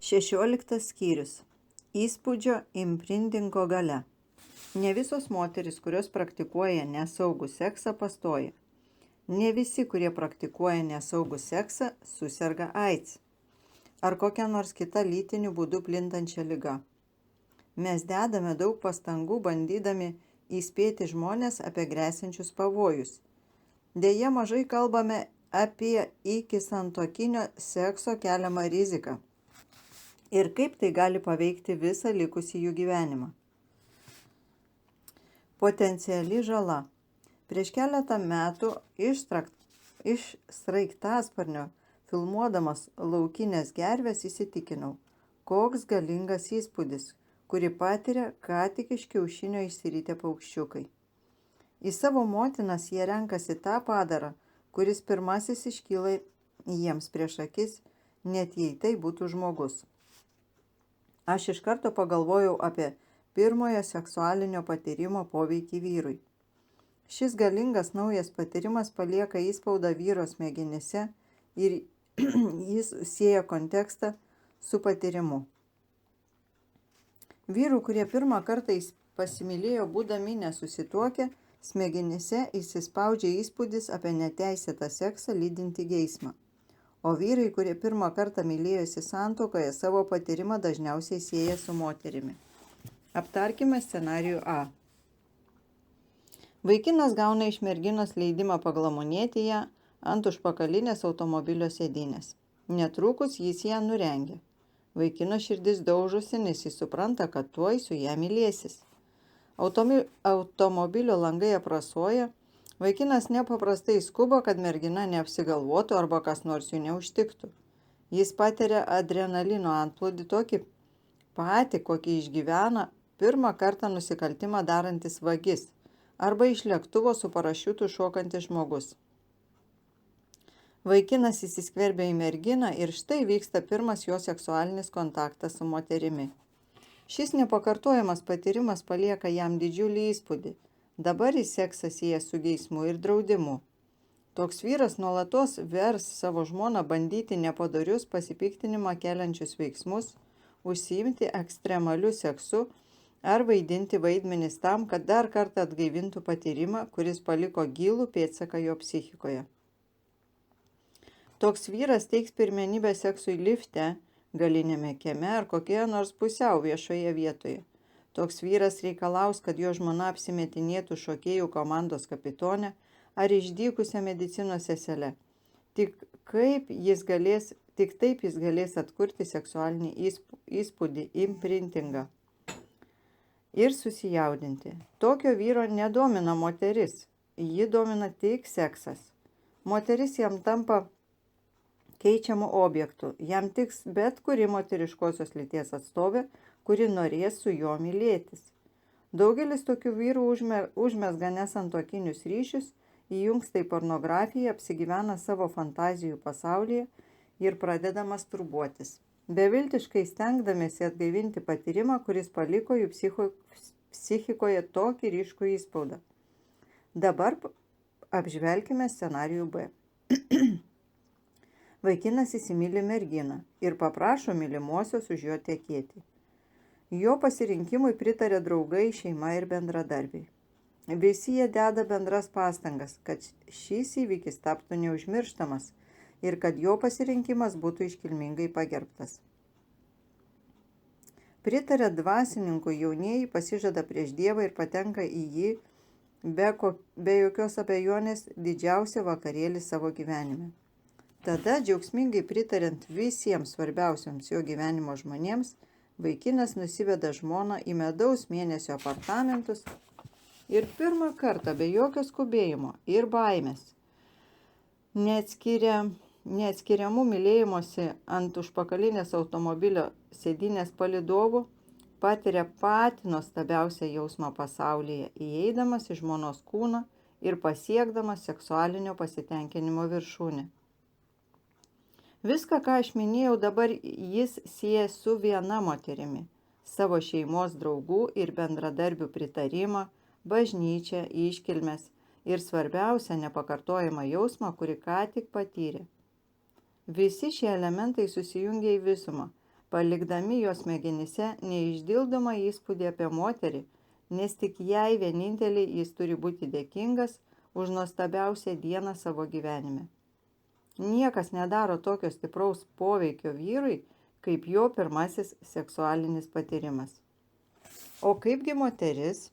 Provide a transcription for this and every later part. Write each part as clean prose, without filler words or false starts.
16 skyrius. Įspūdžio imprintingo galia. Ne visos moterys, kurios praktikuoja nesaugų seksą, pastoja. Ne visi, kurie praktikuoja nesaugų seksą, suserga AIDS ar kokią nors kitą lytiniu būdu plintančią ligą. Mes dedame daug pastangų bandydami įspėti žmonės apie gresiančius pavojus. Deja, mažai kalbame apie iki santuokinio sekso keliamą riziką ir kaip tai gali paveikti visą likusį jų gyvenimą. Potenciali žala. Prieš keletą metų iš sraigtasparnio filmuodamas laukinės gerves įsitikinau, koks galingas įspūdis, kurį patiria ką tik iš kiaušinio išsiritę paukščiukai. Į savo motinas jie renkasi tą padarą, kuris pirmasis iškyla jiems prieš akis, net jei tai būtų žmogus. Aš iš karto pagalvojau apie pirmojo seksualinio patyrimo poveikį vyrui. Šis galingas naujas patyrimas palieka įspaudą vyro smegenyse ir jis sieja kontekstą su patyrimu. Vyrų, kurie pirmą kartą pasimylėjo būdami nesusituokę, smegenyse įsispaudžia įspūdis apie neteisėtą seksą lydintį geismą. O vyrai, kurie pirmą kartą mylėjosi santuokoje, savo patyrimą dažniausiai sieja su moterimi. Aptarkime scenarijų A. Vaikinas gauna iš merginos leidimą paglamonėti ją ant užpakalinės automobilio sėdynės. Netrukus jis ją nurengia. Vaikino širdis daužosi, nes jis supranta, kad tuoj su ją mylėsis. Automobilio langai aprasoja. Vaikinas nepaprastai skuba, kad mergina neapsigalvotų arba kas nors jų neužtiktų. Jis patiria adrenalino antplūdį tokį patį, kokį išgyvena pirmą kartą nusikaltimą darantis vagis arba iš lėktuvo su parašiutu šokantis žmogus. Vaikinas įsiskverbia į merginą ir štai vyksta pirmas jo seksualinis kontaktas su moterimi. Šis nepakartojamas patyrimas palieka jam didžiulį įspūdį. Dabar jis seksą sieja su geismu ir draudimu. Toks vyras nuolatos vers savo žmoną bandyti nepadorius pasipiktinimą keliančius veiksmus, užsiimti ekstremaliu seksu ar vaidinti vaidmenis tam, kad dar kartą atgaivintų patyrimą, kuris paliko gilų pėdsaką jo psichikoje. Toks vyras teiks pirmenybę seksui lifte, galiniame kieme ar kokioje nors pusiau viešoje vietoje. Toks vyras reikalaus, kad jo žmona apsimetinėtų šokėjų komandos kapitone ar išdykusią medicinos seselę. Tik taip jis galės atkurti seksualinį įspūdį, imprintingą ir susijaudinti. Tokio vyro nedomina moteris, jį domina tik seksas. Moteris jam tampa keičiamų objektų, jam tiks bet kuri moteriškosios lyties atstovė, kuri norės su juo mylėtis. Daugelis tokių vyrų užmezga nesantuokinius ryšius, įjungsta į pornografiją, apsigyvena savo fantazijų pasaulyje ir pradeda masturbuotis, beviltiškai stengdamiesi atgaivinti patyrimą, kuris paliko jų psichikoje tokį ryškų įspaudą. Dabar apžvelkime scenarijų B. Vaikinas įsimyli merginą ir paprašo mylimosios už jo tekėti. Jo pasirinkimui pritarė draugai, šeima ir bendradarbiai. Visi jie deda bendras pastangas, kad šis įvykis taptų neužmirštamas ir kad jo pasirinkimas būtų iškilmingai pagerbtas. Pritarė dvasininkui, jaunieji pasižada prieš Dievą ir patenka į jį be jokios abejonės didžiausią vakarėlį savo gyvenime. Tada, džiaugsmingai pritariant visiems svarbiausiams jo gyvenimo žmonėms, vaikinas nusiveda žmoną į medaus mėnesio apartamentus ir pirmą kartą be jokio skubėjimo ir baimės, neatskiriamų mylėjimosi ant užpakalinės automobilio sėdynės palydovų, patiria patį nuostabiausią jausmą pasaulyje, įeidamas į žmonos kūną ir pasiekdamas seksualinio pasitenkinimo viršūnę. Viską, ką aš minėjau, dabar jis sieja su viena moterimi, savo šeimos draugų ir bendradarbių pritarimą, bažnyčią, iškilmes ir svarbiausia nepakartojamą jausmą, kurį ką tik patyrė. Visi šie elementai susijungia į visumą, palikdami jos smegenyse neišdildomą įspūdį apie moterį, nes tik jai vieninteliai jis turi būti dėkingas už nuostabiausią dieną savo gyvenime. Niekas nedaro tokio stipraus poveikio vyrui, kaip jo pirmasis seksualinis patyrimas. O kaipgi moteris?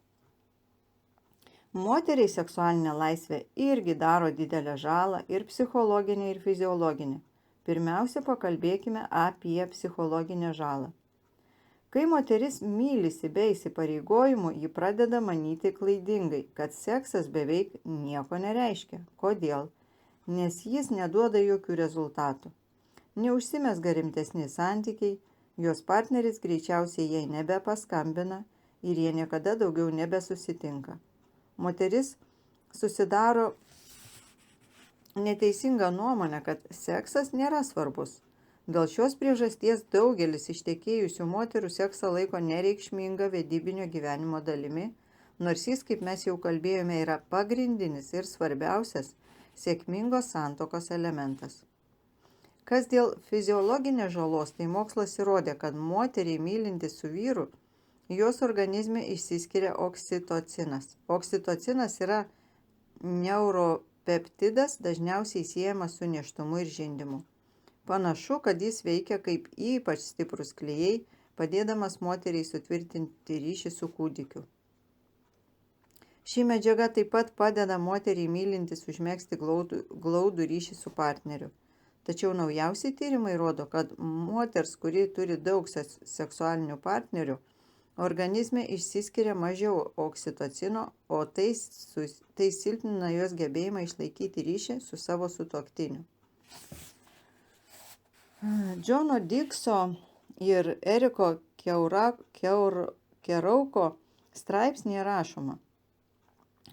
Moteriai seksualinė laisvė irgi daro didelę žalą ir psichologinę, ir fiziologinę. Pirmiausia, pakalbėkime apie psichologinę žalą. Kai moteris mylisi be įsipareigojimų, ji pradeda manyti klaidingai, kad seksas beveik nieko nereiškia. Kodėl? Nes jis neduoda jokių rezultatų. Neužsimezga rimtesni santykiai, jos partneris greičiausiai jai nebepaskambina ir jie niekada daugiau nebesusitinka. Moteris susidaro neteisingą nuomonę, kad seksas nėra svarbus. Dėl šios priežasties daugelis ištekėjusių moterų seksą laiko nereikšminga vedybinio gyvenimo dalimi, nors jis, kaip mes jau kalbėjome, yra pagrindinis ir svarbiausias sėkmingos santuokos elementas. Kas dėl fiziologinės žalos, tai mokslas įrodė, kad moteriai mylintis su vyru, jos organizme išsiskiria oksitocinas. Oksitocinas yra neuropeptidas, dažniausiai siejamas su nėštumu ir žindymu. Panašu, kad jis veikia kaip ypač stiprus klijai, padėdamas moteriai sutvirtinti ryšį su kūdikiu. Ši medžiaga taip pat padeda moteriai mylintis užmegzti glaudų ryšį su partneriu. Tačiau naujausi tyrimai rodo, kad moters, kuri turi daug seksualinių partnerių, organizme išsiskiria mažiau oksitocino, o tai silpnina jos gebėjimą išlaikyti ryšį su savo sutuoktiniu. Džono Dikso ir Eriko Kerauko straipsnėje rašoma: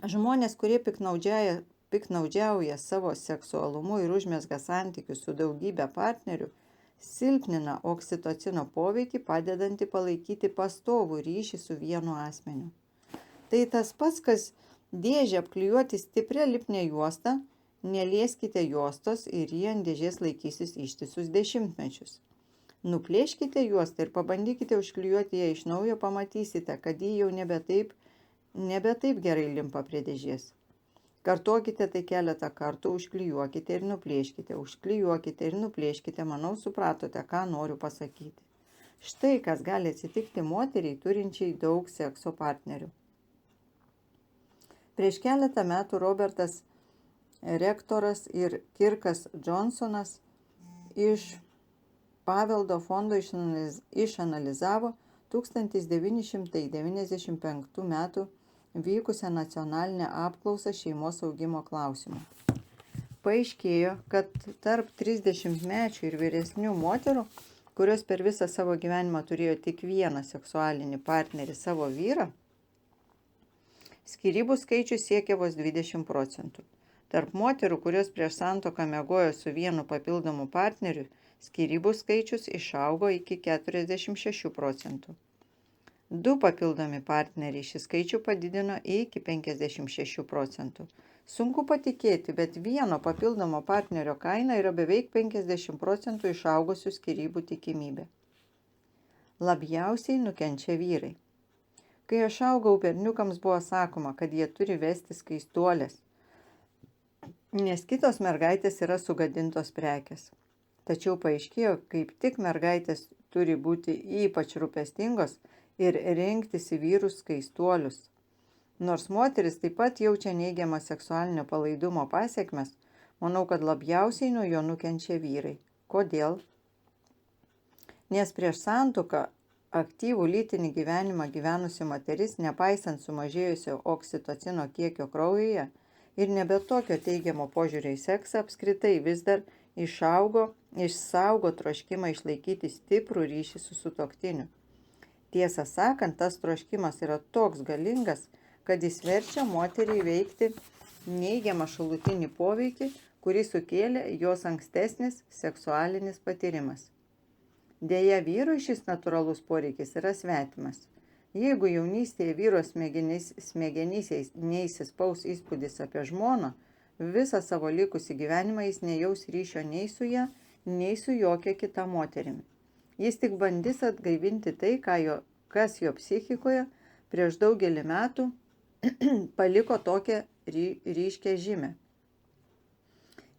žmonės, kurie piknaudžiauja savo seksualumu ir užmezga santykius su daugybė partnerių, silpnina oksitocino poveikį, padedantį palaikyti pastovų ryšį su vienu asmeniu. Tai tas pats, kas dėžę apklijuoti stiprią lipnią juostą, nelieskite juostos ir ji ant dėžės laikysis ištisus dešimtmečius. Nuplėškite juostą ir pabandykite užklijuoti ją iš naujo, pamatysite, kad ji jau nebe taip gerai limpa prie dėžės. Kartokite tai keletą kartų, užklijuokite ir nuplėškite, manau, supratote, ką noriu pasakyti. Štai kas gali atsitikti moteriai turinčiai daug sekso partnerių. Prieš keletą metų Robertas Rektoras ir Kirkas Johnsonas iš paveldo fondo išanalizavo 1995 metų vykusią nacionalinę apklausą šeimos augimo klausimų. Paaiškėjo, kad tarp 30-mečių ir vyresnių moterų, kurios per visą savo gyvenimą turėjo tik vieną seksualinį partnerį, savo vyrą, skyrybų skaičius siekia vos 20%. Tarp moterų, kurios prieš santuoką miegojo su vienu papildomu partneriu, skyrybų skaičius išaugo iki 46%. 2 papildomi partneriai šį skaičių padidino iki 56%. Sunku patikėti, bet vieno papildomo partnerio kaina yra beveik 50% išaugusių skyrybų tikimybė. Labiausiai nukenčia vyrai. Kai aš augau, berniukams buvo sakoma, kad jie turi vesti skaistuolės, nes kitos mergaitės yra sugadintos prekės. Tačiau paaiškėjo, kaip tik mergaitės turi būti ypač rūpestingos ir rinktis į vyrus skaistuolius. Nors moteris taip pat jaučia neigiamą seksualinio palaidumo pasekmes, manau, kad labiausiai nuo jo nukenčia vyrai. Kodėl? Nes prieš santuoką aktyvų lytinį gyvenimą gyvenusi moteris, nepaisant sumažėjusio oksitocino kiekio kraujyje ir nebe tokio teigiamo požiūrio į seksą, apskritai vis dar išsaugo troškimą išlaikyti stiprų ryšį su sutuoktiniu. Tiesą sakant, tas troškimas yra toks galingas, kad jis verčia moterį veikti neigiamą šalutinį poveikį, kurį sukėlė jos ankstesnis seksualinis patyrimas. Deja, vyrui šis natūralus poreikis yra svetimas. Jeigu jaunystėje vyro smegenyse neįsispaus įspūdis apie žmoną, visą savo likusį gyvenimą jis nejaus ryšio nei su ja, nei su jokia kita moterimi. Jis tik bandys atgaivinti tai, kas jo psichikoje prieš daugelį metų paliko tokią ryškę žymę.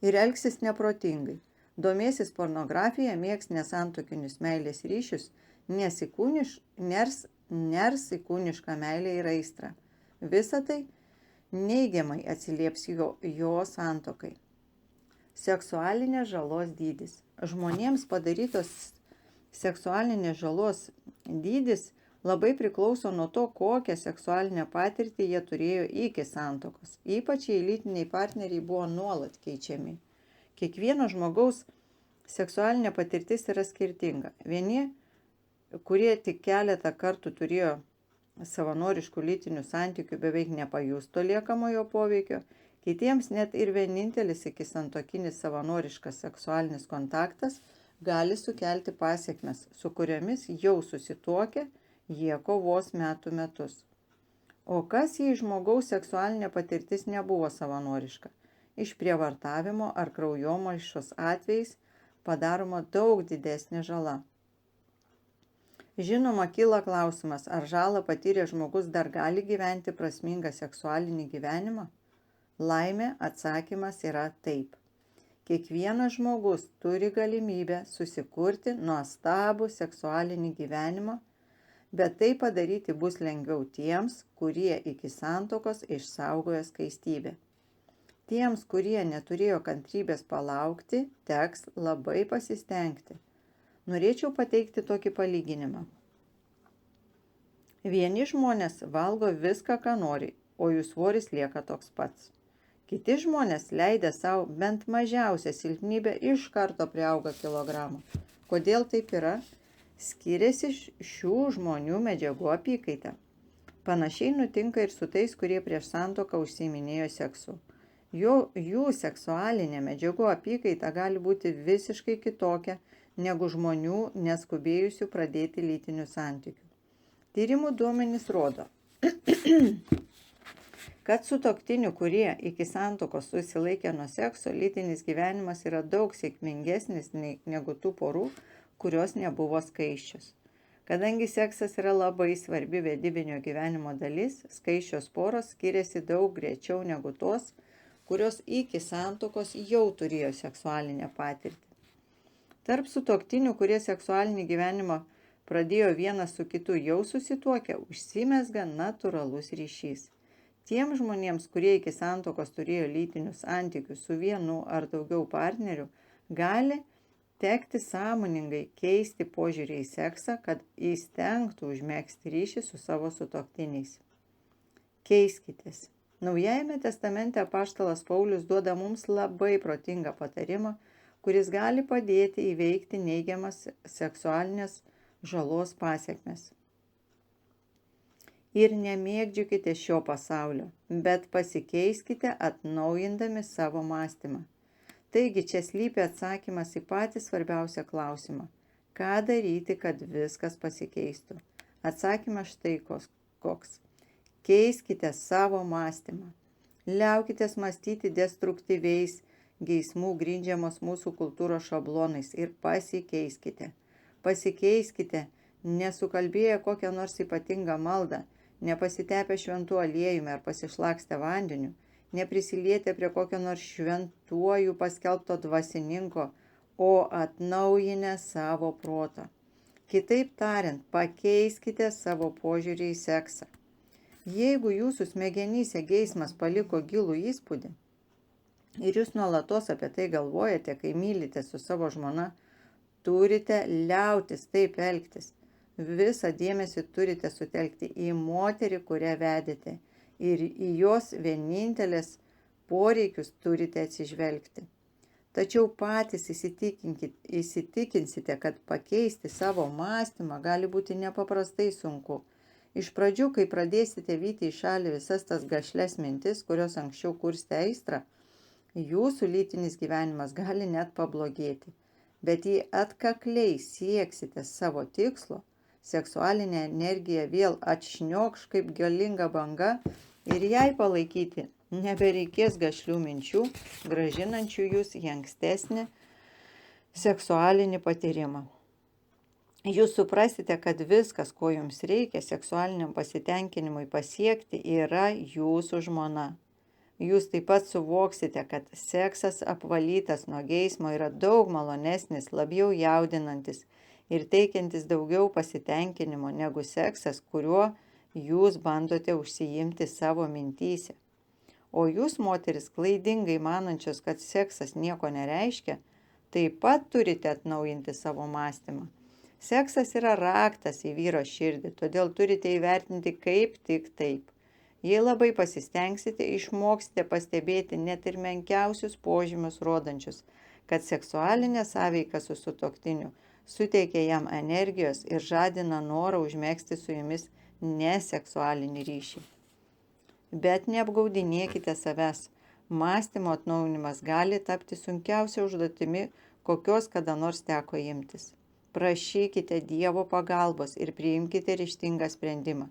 Ir elgsis neprotingai. Domėsis pornografija, mėgs nesantuokinius meilės ryšius, ners į kūnišką meilę ir aistrą. Visa tai neigiamai atsilieps jo santuokai. Seksualinės žalos dydis. Žmonėms padarytos seksualinės žalos dydis labai priklauso nuo to, kokią seksualinę patirtį jie turėjo iki santuokos. Ypač jei lytiniai partneriai buvo nuolat keičiami. Kiekvieno žmogaus seksualinė patirtis yra skirtinga. Vieni, kurie tik keletą kartų turėjo savanoriškų lytinių santykių, beveik nepajustų liekamojo poveikio, kitiems net ir vienintelis ikisantuokinis savanoriškas seksualinis kontaktas gali sukelti pasekmes, su kuriomis jau susituokę jie kovos metų metus. O kas, jei žmogaus seksualinė patirtis nebuvo savanoriška? Išprievartavimo ar kraujomaišos atvejais padaroma daug didesnė žala. Žinoma, kyla klausimas, ar žalą patyrė žmogus dar gali gyventi prasmingą seksualinį gyvenimą? Laimė, atsakymas yra taip. Kiekvienas žmogus turi galimybę susikurti nuostabų seksualinį gyvenimą, bet tai padaryti bus lengviau tiems, kurie iki santuokos išsaugojo skaistybę. Tiems, kurie neturėjo kantrybės palaukti, teks labai pasistengti. Norėčiau pateikti tokį palyginimą. Vieni žmonės valgo viską, ką nori, o jų svoris lieka toks pats. Kiti žmonės, leidę savo bent mažiausią silpnybę, iš karto priauga kilogramų. Kodėl taip yra? Skiriasi šių žmonių medžiagų apykaita. Panašiai nutinka ir su tais, kurie prieš santuoką užsiiminėjo seksu. Jų seksualinė medžiagų apykaita gali būti visiškai kitokia negu žmonių neskubėjusių pradėti lytinių santykių. Tyrimų duomenys rodo, kad sutuoktinių, kurie iki santuokos susilaikė nuo sekso, lytinis gyvenimas yra daug sėkmingesnis negu tų porų, kurios nebuvo skaisčios. Kadangi seksas yra labai svarbi vedybinio gyvenimo dalis, skaisčios poros skiriasi daug greičiau negu tos, kurios iki santuokos jau turėjo seksualinę patirtį. Tarp sutuoktinių, kurie seksualinį gyvenimą pradėjo vienas su kitu jau susituokę, užsimezga natūralus ryšys. Tiems žmonėms, kurie iki santuokos turėjo lytinius santykius su vienu ar daugiau partnerių, gali tekti sąmoningai keisti požiūrį į seksą, kad įstengtų užmegzti ryšį su savo sutuoktiniais. Keiskitės. Naujajame testamente apaštalas Paulius duoda mums labai protingą patarimą, kuris gali padėti įveikti neigiamas seksualinės žalos pasekmes. Ir nemėgdžiukite šio pasaulio, bet pasikeiskite atnaujindami savo mąstymą. Taigi čia slypi atsakymas į patį svarbiausią klausimą. Ką daryti, kad viskas pasikeistų? Atsakymas štai koks. Keiskite savo mąstymą. Liaukitės mąstyti destruktyviais, geismų grindžiamos mūsų kultūros šablonais ir pasikeiskite. Pasikeiskite, nesukalbėję kokią nors ypatingą maldą, nepasitepę šventų aliejumi ar pasišlakstę vandeniu, neprisilietę prie kokio nors šventuoju paskelbto dvasininko, o atnaujinę savo protą. Kitaip tariant, pakeiskite savo požiūrį į seksą. Jeigu jūsų smegenyse geismas paliko gilų įspūdį ir jūs nuolatos apie tai galvojate, kai mylite su savo žmona, turite liautis taip elgtis. Visą dėmesį turite sutelkti į moterį, kurią vedėte, ir į jos vienintelės poreikius turite atsižvelgti. Tačiau patys įsitikinsite, kad pakeisti savo mąstymą gali būti nepaprastai sunku. Iš pradžių, kai pradėsite vyti į šalį visas tas gašles mintis, kurios anksčiau kurstė aistrą, jūsų lytinis gyvenimas gali net pablogėti. Bet jei atkakliai sieksite savo tikslo, seksualinė energija vėl atšniokš kaip galinga banga ir jai palaikyti nebereikės gašlių minčių, gražinančių jūs į ankstesnį seksualinį patyrimą. Jūs suprasite, kad viskas, ko jums reikia seksualiniam pasitenkinimui pasiekti, yra jūsų žmona. Jūs taip pat suvoksite, kad seksas apvalytas nuo geismo yra daug malonesnis, labiau jaudinantis ir teikiantis daugiau pasitenkinimo negu seksas, kuriuo jūs bandote užsiimti savo mintyse. O jūs, moteris, klaidingai manančios, kad seksas nieko nereiškia, taip pat turite atnaujinti savo mąstymą. Seksas yra raktas į vyro širdį, todėl turite įvertinti kaip tik taip. Jei labai pasistengsite, išmoksite pastebėti net ir menkiausius požymius rodančius, kad seksualinė sąveika su sutuoktiniu suteikia jam energijos ir žadina norą užmegzti su jumis neseksualinį ryšį. Bet neapgaudinėkite savęs. Mąstymo atnaujinimas gali tapti sunkiausia užduotimi, kokios kada nors teko imtis. Prašykite Dievo pagalbos ir priimkite ryžtingą sprendimą,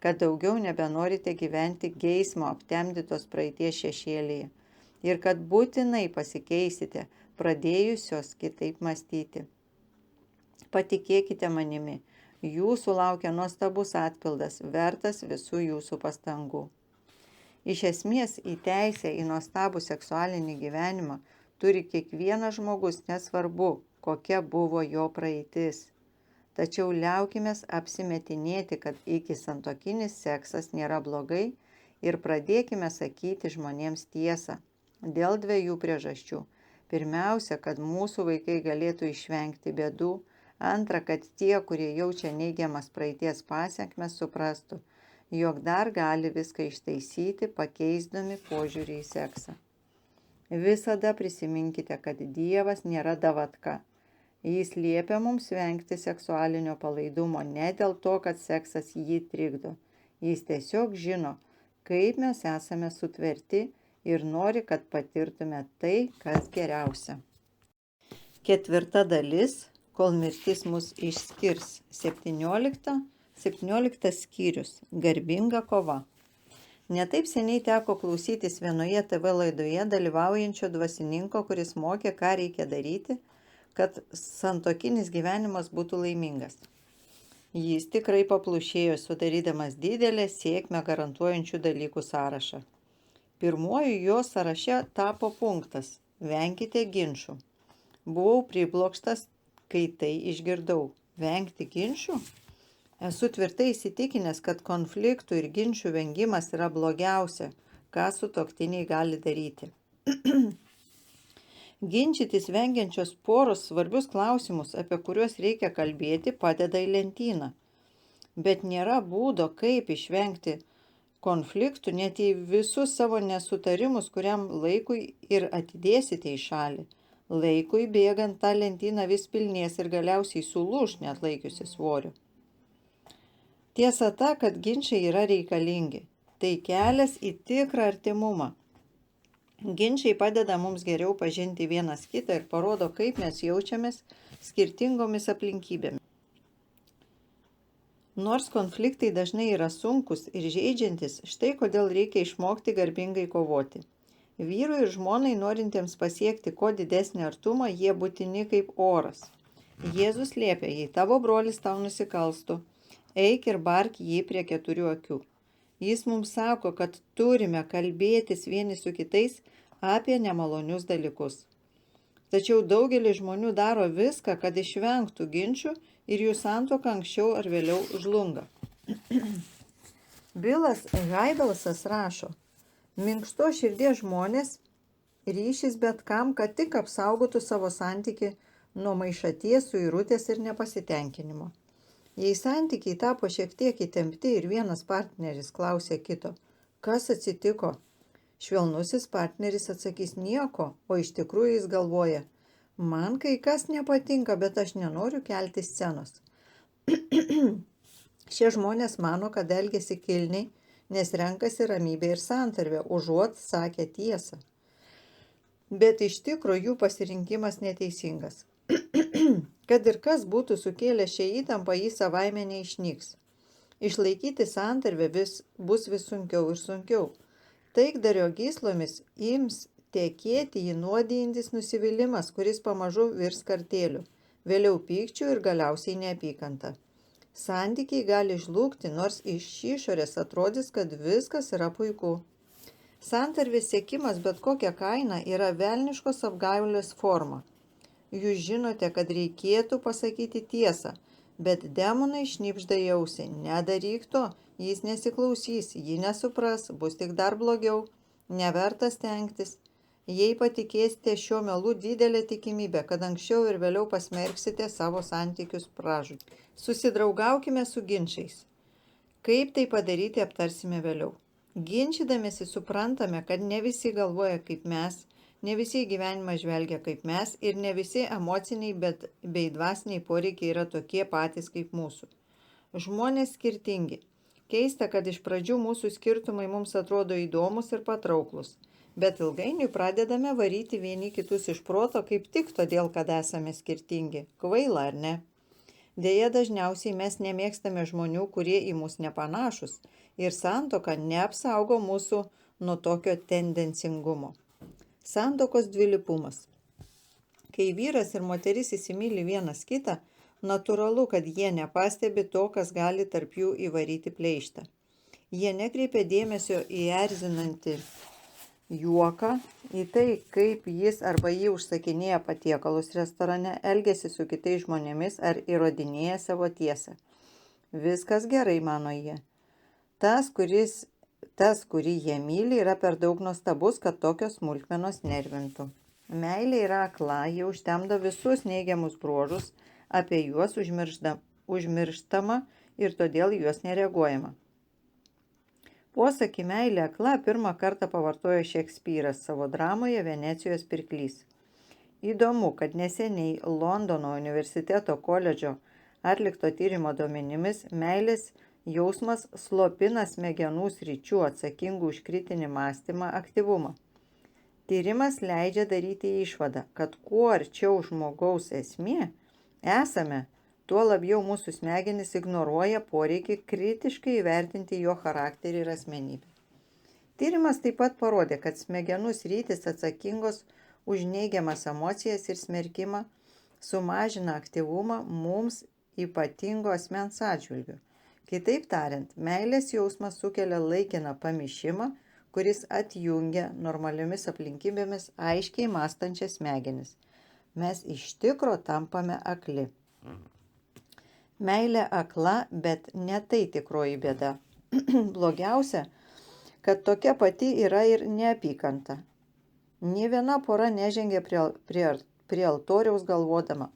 kad daugiau nebenorite gyventi geismo aptemdytos praeities šešėlyje ir kad būtinai pasikeisite, pradėjusios kitaip mąstyti. Patikėkite manimi, jūsų laukia nuostabus atpildas, vertas visų jūsų pastangų. Iš esmės, į teisę į nuostabų seksualinį gyvenimą turi kiekvienas žmogus, nesvarbu, kokia buvo jo praeitis. Tačiau liaukimės apsimetinėti, kad ikisantuokinis seksas nėra blogai ir pradėkime sakyti žmonėms tiesą. Dėl 2 priežasčių. Pirmiausia, kad mūsų vaikai galėtų išvengti bėdų. Antra, kad tie, kurie jaučia neigiamas praeities pasekmes, suprastų, jog dar gali viską ištaisyti, pakeisdami požiūrį į seksą. Visada prisiminkite, kad Dievas nėra davatka. Jis liepia mums vengti seksualinio palaidumo ne dėl to, kad seksas jį trikdo. Jis tiesiog žino, kaip mes esame sutverti ir nori, kad patirtume tai, kas geriausia. 4 dalis, kol mirtis mus išskirs. 17 skyrius. Garbinga kova. Netaip seniai teko klausytis vienoje TV laidoje dalyvaujančio dvasininko, kuris mokė, ką reikia daryti, kad santuokinis gyvenimas būtų laimingas. Jis tikrai paplušėjo, sudarydamas didelę sėkmę garantuojančių dalykų sąrašą. Pirmuoju jo sąraše tapo punktas – venkite ginčų. Buvau priblokštas, kai tai išgirdau. Vengti ginčų? Esu tvirtai įsitikinęs, kad konfliktų ir ginčių vengimas yra blogiausia, ką sutuoktiniai gali daryti. Ginčytis vengiančios poros svarbius klausimus, apie kuriuos reikia kalbėti, padeda į lentyną. Bet nėra būdo, kaip išvengti konfliktų, net į visus savo nesutarimus, kuriam laikui ir atidėsite į šalį. Laikui bėgant tą lentyną vis pilnės ir galiausiai sulūš net laikiusi svorio. Tiesa ta, kad ginčiai yra reikalingi. Tai kelias į tikrą artimumą. Ginčiai padeda mums geriau pažinti vienas kitą ir parodo, kaip mes jaučiamės skirtingomis aplinkybėmis. Nors konfliktai dažnai yra sunkus ir žeidžiantis, štai kodėl reikia išmokti garbingai kovoti. Vyrui ir žmonai norintiems pasiekti kuo didesnį artumą, jie būtini kaip oras. Jėzus liepia, jei tavo brolis tau nusikalstų, eik ir bark jį prie 4 akių. Jis mums sako, kad turime kalbėtis vieni su kitais apie nemalonius dalykus. Tačiau daugelis žmonių daro viską, kad išvengtų ginčių ir jų santuoka anksčiau ar vėliau žlunga. Bilas Haibelsas rašo, minkšto širdies žmonės ryšis bet kam, kad tik apsaugotų savo santykį nuo maišaties, suirutės ir nepasitenkinimo. Jei santykiai tapo šiek tiek įtempti ir vienas partneris klausė kito, kas atsitiko, švelnusis partneris atsakys nieko, o iš tikrųjų jis galvoja, man kai kas nepatinka, bet aš nenoriu kelti scenos. Šie žmonės mano, kad elgiasi kilniai, nes renkasi ramybę ir santarvę, užuot sakę tiesą. Bet iš tikrųjų jų pasirinkimas neteisingas. Kad ir kas būtų sukėlę šią įtampą, jį savaime neišnyks. Išlaikyti santarvę bus vis sunkiau ir sunkiau. Taikdario gyslomis ims tekėti jį nuodijantis nusivylimas, kuris pamažu virs kartėliu. vėliau pykčiu ir galiausiai neapykanta. Santykiai gali žlugti, nors iš išorės atrodys, kad viskas yra puiku. Santarvės siekimas bet kokia kaina yra velniškos apgaulės forma. Jūs žinote, kad reikėtų pasakyti tiesą, bet demonai šnibžda į ausį. Nedaryk to, jis nesiklausys, ji nesupras, bus tik dar blogiau, neverta stengtis. Jei patikėsite šiuo melu, didelė tikimybė, kad anksčiau ir vėliau pasmerksite savo santykius pražūtį. Susidraugaukime su ginčiais. Kaip tai padaryti, aptarsime vėliau. Ginčydamėsi suprantame, kad ne visi galvoja kaip mes, ne visi į gyvenimą žvelgia kaip mes ir ne visi emociniai bei dvasiniai poreikiai yra tokie patys kaip mūsų. Žmonės skirtingi. Keista, kad iš pradžių mūsų skirtumai mums atrodo įdomus ir patrauklus, bet ilgainiui pradedame varyti vieni kitus iš proto kaip tik todėl, kad esame skirtingi. Kvaila, ar ne? Deja, dažniausiai mes nemėgstame žmonių, kurie į mus nepanašus, ir santuoka neapsaugo mūsų nuo tokio tendencingumo. Santuokos dvilypumas. Kai vyras ir moteris įsimyli vienas kitą, natūralu, kad jie nepastebi to, kas gali tarp jų įvaryti pleištą. Jie nekreipia dėmesio į erzinantį juoką, į tai, kaip jis arba ji užsakinėja patiekalus restorane, elgiasi su kitais žmonėmis ar įrodinėja savo tiesą. Viskas gerai, mano jie. Tas, kurį jie myli, yra per daug nuostabus, kad tokios smulkmenos nervintų. Meilė yra akla, jie užtemdo visus neigiamus bruožus, apie juos užmirštama ir todėl juos nereaguojama. Posakį meilė akla pirmą kartą pavartojo Šekspyras savo dramoje Venecijos pirklys. Įdomu, kad neseniai Londono universiteto koledžo atlikto tyrimo duomenimis meilės jausmas slopina smegenų sričių atsakingų už kritinį mąstymą aktyvumą. Tyrimas leidžia daryti išvadą, kad kuo arčiau žmogaus esmė esame, tuo labiau mūsų smegenys ignoruoja poreikį kritiškai įvertinti jo charakterį ir asmenybę. Tyrimas taip pat parodė, kad smegenų sritys atsakingos už neigiamas emocijas ir smerkimą sumažina aktyvumą mums ypatingo asmens atžvilgiu. Kitaip tariant, meilės jausmas sukelia laikiną pamišimą, kuris atjungia normaliomis aplinkybėmis aiškiai mąstančias smegenis. Mes iš tikro tampame akli. Meilė akla, bet ne tai tikroji bėda. Blogiausia, kad tokia pati yra ir neapykanta. Nė viena pora nežengia prie altoriaus galvodama.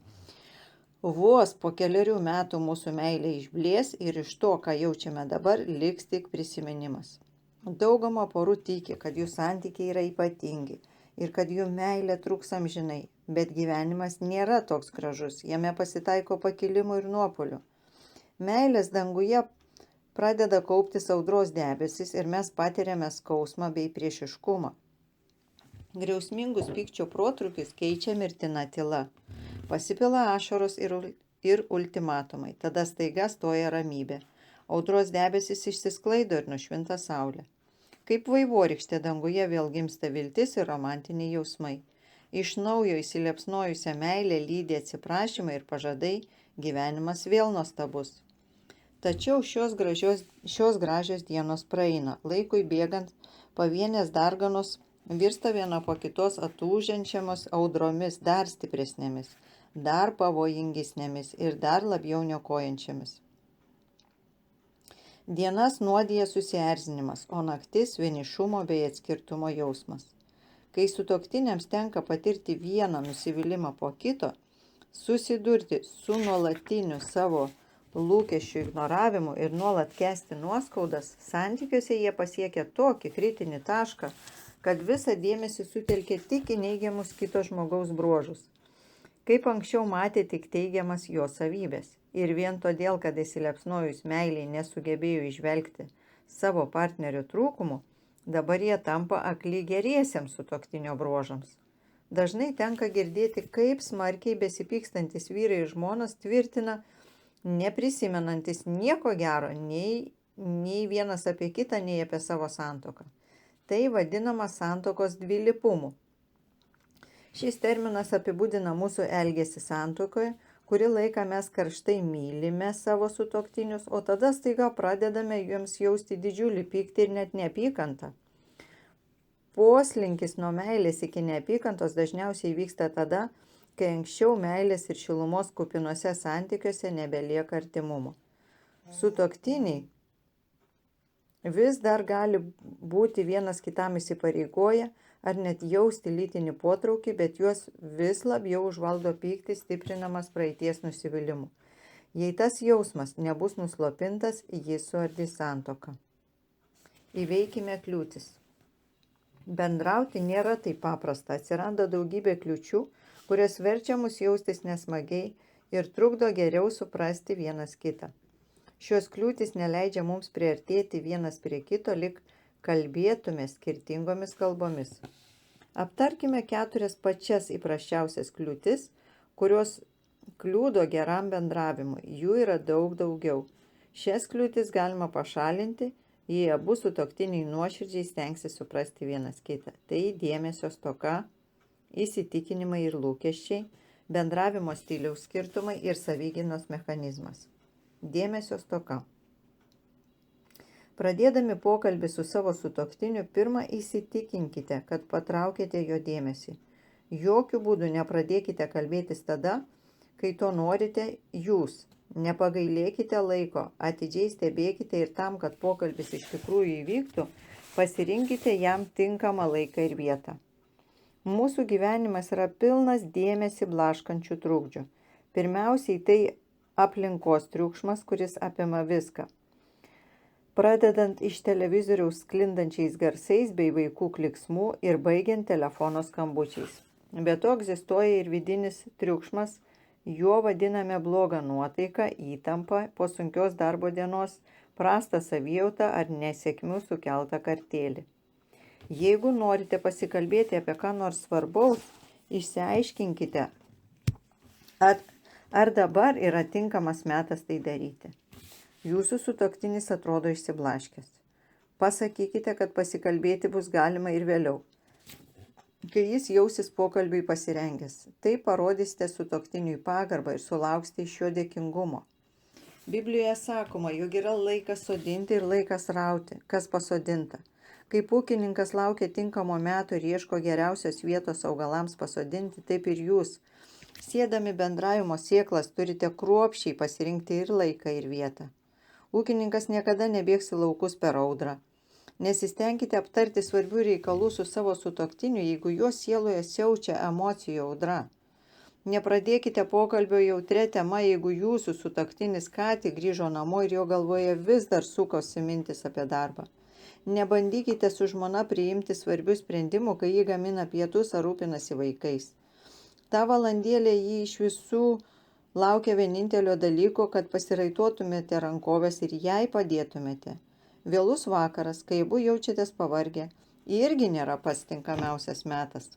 Vos po 4 metų mūsų meilė išblės ir iš to, ką jaučiame dabar, liks tik prisiminimas. Dauguma porų tiki, kad jų santykiai yra ypatingi ir kad jų meilė truks amžinai, bet gyvenimas nėra toks gražus, jame pasitaiko pakilimų ir nuopuolių. Meilės danguje pradeda kauptis audros debesis ir mes patiriame skausmą bei priešiškumą. Griausmingus pykčio protrukius keičia mirtina tyla. Pasipila ašaros ir ultimatumai, tada staiga stoja ramybė. Audros debesis išsisklaido ir nušvinta saulė. Kaip vaivorykštė danguje vėl gimsta viltis ir romantiniai jausmai. Iš naujo įsiliepsnojusią meilę lydi atsiprašymai ir pažadai, gyvenimas vėl nuostabus. Tačiau šios gražios dienos praeina, laikui bėgant pavienės darganos virsta viena po kitos atūžiančiamis audromis dar stipresnėmis, dar pavojingesnėmis ir dar labiau niokojančiamis. Dienas nuodija susierzinimas, o naktis vienišumo bei atskirtumo jausmas. Kai sutuoktiniams tenka patirti vieną nusivylimą po kito, susidurti su nuolatiniu savo lūkesčių ignoravimu ir nuolat kęsti nuoskaudas, santykiuose jie pasiekia tokį kritinį tašką, kad visą dėmesį sutelkia tik į neigiamus kito žmogaus bruožus. Kaip anksčiau matė tik teigiamas jo savybės. Ir vien todėl, kad įsiliepsnojus meiliai nesugebėjo įžvelgti savo partnerio trūkumų, dabar jie tampa akli geriesiems sutuoktinio bruožams. Dažnai tenka girdėti, kaip smarkiai besipykstantis vyrai ir žmonos tvirtina, neprisimenantis nieko gero nei vienas apie kitą, nei apie savo santuoką. Tai vadinama santuokos dvilypumu. Šis terminas apibūdina mūsų elgesį santuokoje, Kurį laiką mes karštai mylime savo sutuoktinius, o tada staiga pradedame jiems jausti didžiulį pyktį ir net neapykantą. Poslinkis nuo meilės iki neapykantos dažniausiai vyksta tada, kai anksčiau meilės ir šilumos kupinuose santykiuose nebelieka artimumo. Sutuoktiniai vis dar gali būti vienas kitam įsipareigoję ar net jausti lytinį potraukį, bet juos vis labiau užvaldo pyktis, stiprinamas praeities nusivylimu. Jei tas jausmas nebus nuslopintas, jis suardys santuoką. Įveikime kliūtis. Bendrauti nėra taip paprasta, atsiranda daugybė kliūčių, kurios verčia mus jaustis nesmagiai ir trukdo geriau suprasti vienas kitą. Šios kliūtis neleidžia mums priartėti vienas prie kito, lyg kalbėtume skirtingomis kalbomis. Aptarkime 4 pačias įprasčiausias kliūtis, kurios kliūdo geram bendravimui. Jų yra daug daugiau. Šias kliūtis galima pašalinti, jei abu sutuoktiniai nuoširdžiai stengsis suprasti vienas kitą. Tai dėmesio stoka, įsitikinimai ir lūkesčiai, bendravimo stiliaus skirtumai ir savigynos mechanizmas. Dėmesio stoka. Pradėdami pokalbį su savo sutuoktiniu, pirmą įsitikinkite, kad patraukėte jo dėmesį. Jokių būdų nepradėkite kalbėtis tada, kai to norite jūs. Nepagailėkite laiko, atidžiai stebėkite ir tam, kad pokalbis iš tikrųjų įvyktų, pasirinkite jam tinkamą laiką ir vietą. Mūsų gyvenimas yra pilnas dėmesį blaškančių trukdžių. Pirmiausiai tai aplinkos triukšmas, kuris apima viską. Pradedant iš televizoriaus sklindančiais garsais bei vaikų kliksmų ir baigiant telefono skambučiais. Be to egzistuoja ir vidinis triukšmas, juo vadiname blogą nuotaiką, įtampą po sunkios darbo dienos, prastą savijautą ar nesėkmių sukeltą kartėlį. Jeigu norite pasikalbėti apie ką nors svarbaus, išsiaiškinkite, ar dabar yra tinkamas metas tai daryti. Jūsų sutuoktinis atrodo išsiblaškęs. Pasakykite, kad pasikalbėti bus galima ir vėliau, kai jis jausis pokalbiui pasirengęs. Tai parodysite sutuoktiniui pagarbą ir sulauksite iš jo dėkingumo. Biblijoje sakoma, jog yra laikas sodinti ir laikas rauti, kas pasodinta. Kaip ūkininkas laukia tinkamo meto ir ieško geriausios vietos augalams pasodinti, taip ir jūs, siedami bendravimo sėklas, turite kruopščiai pasirinkti ir laiką, ir vietą. Ūkininkas niekada nebėgs į laukus per audrą. Nesistengkite aptarti svarbių reikalų su savo sutuoktiniu, jeigu jo sieloje siaučia emocijų audra. Nepradėkite pokalbio jautria tema, jeigu jūsų sutuoktinis ką tik grįžo namo ir jo galvoje vis dar sukosi mintis apie darbą. Nebandykite su žmona priimti svarbių sprendimų, kai ji gamina pietus ar rūpinasi vaikais. Ta valandėlė jį iš visų laukia vienintelio dalyko, kad pasiraitotumėte rankovės ir jai padėtumėte. Vėlus vakaras, kai abu jaučiatės pavargę, irgi nėra pats tinkamiausias metas.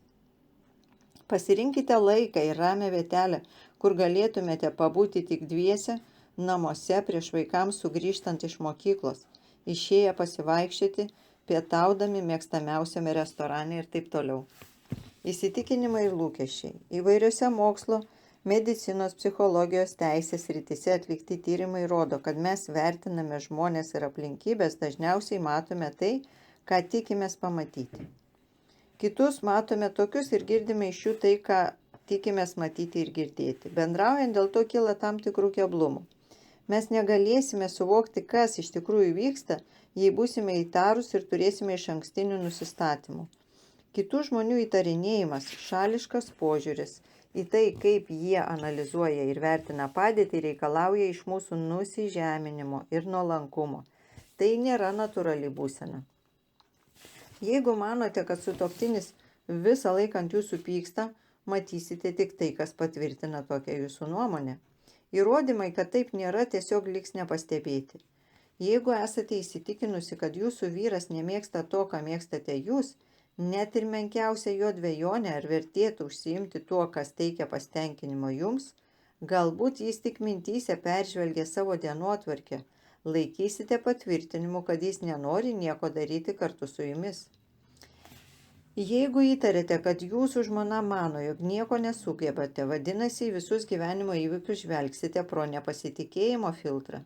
Pasirinkite laiką ir ramią vietelę, kur galėtumėte pabūti tik dviese, namuose prieš vaikams sugrįžtant iš mokyklos, išėję pasivaikščioti, pietaudami mėgstamiausiame restorane ir taip toliau. Įsitikinimai ir lūkesčiai. Įvairiose mokslo, medicinos, psichologijos, teisės srityse atlikti tyrimai rodo, kad mes vertiname žmonės ir aplinkybės, dažniausiai matome tai, ką tikimės pamatyti. Kitus matome tokius ir girdime iš jų tai, ką tikimės matyti ir girdėti. Bendraujant dėl to kyla tam tikrų keblumų. Mes negalėsime suvokti, kas iš tikrųjų vyksta, jei būsime įtarus ir turėsime išankstinių nusistatymų. Kitų žmonių įtarinėjimas, šališkas požiūris į tai, kaip jie analizuoja ir vertina padėtį, reikalauja iš mūsų nusižeminimo ir nuolankumo. Tai nėra natūrali būsena. Jeigu manote, kad sutuoktinis visą laiką ant jūsų pyksta, matysite tik tai, kas patvirtina tokią jūsų nuomonę. Įrodymai, kad taip nėra, tiesiog liks nepastebėti. Jeigu esate įsitikinusi, kad jūsų vyras nemėgsta to, ką mėgstate jūs, net ir menkiausia jo dvejonė ar vertėtų užsiimti tuo, kas teikia pasitenkinimo jums, galbūt jis tik mintyse peržvelgia savo dienotvarkę, laikysite patvirtinimu, kad jis nenori nieko daryti kartu su jumis. Jeigu įtarėte, kad jūsų žmona mano, jog nieko nesugebate, vadinasi, į visus gyvenimo įvykius žvelgsite pro nepasitikėjimo filtrą.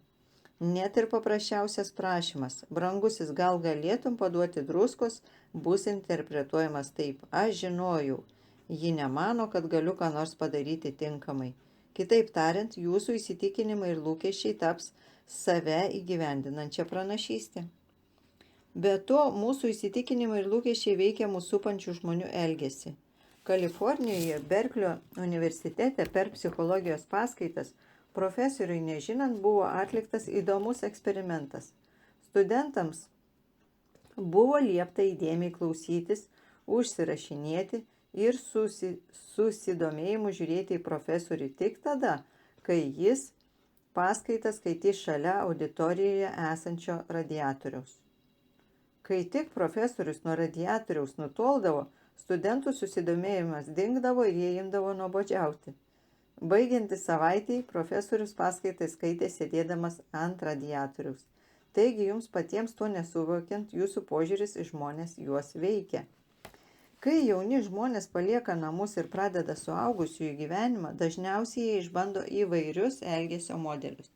Net ir paprasčiausias prašymas, brangusis, gal galėtum paduoti druskos, bus interpretuojamas taip: aš žinojau, ji nemano, kad galiu ką nors padaryti tinkamai. Kitaip tariant, jūsų įsitikinimai ir lūkesčiai taps save įgyvendinančią pranašystę. Be to, mūsų įsitikinimai ir lūkesčiai veikia mūsų supančių žmonių elgesį. Kalifornijoje, Berklio universitete per psichologijos paskaitas profesoriui nežinant buvo atliktas įdomus eksperimentas. Studentams buvo liepta įdėmiai klausytis, užsirašinėti ir susidomėjimu žiūrėti į profesorių tik tada, kai jis paskaitas skaitys šalia auditorijoje esančio radiatoriaus. Kai tik profesorius nuo radiatoriaus nutoldavo, studentų susidomėjimas dingdavo ir jie imdavo nuobodžiauti. Baigiantis savaitėj, profesorius paskaitai skaitė sėdėdamas ant radiatoriaus. Taigi jums patiems to nesuvokiant, jūsų požiūris į žmonės juos veikia. Kai jauni žmonės palieka namus ir pradeda suaugusiųjų gyvenimą, dažniausiai jie išbando įvairius elgesio modelius.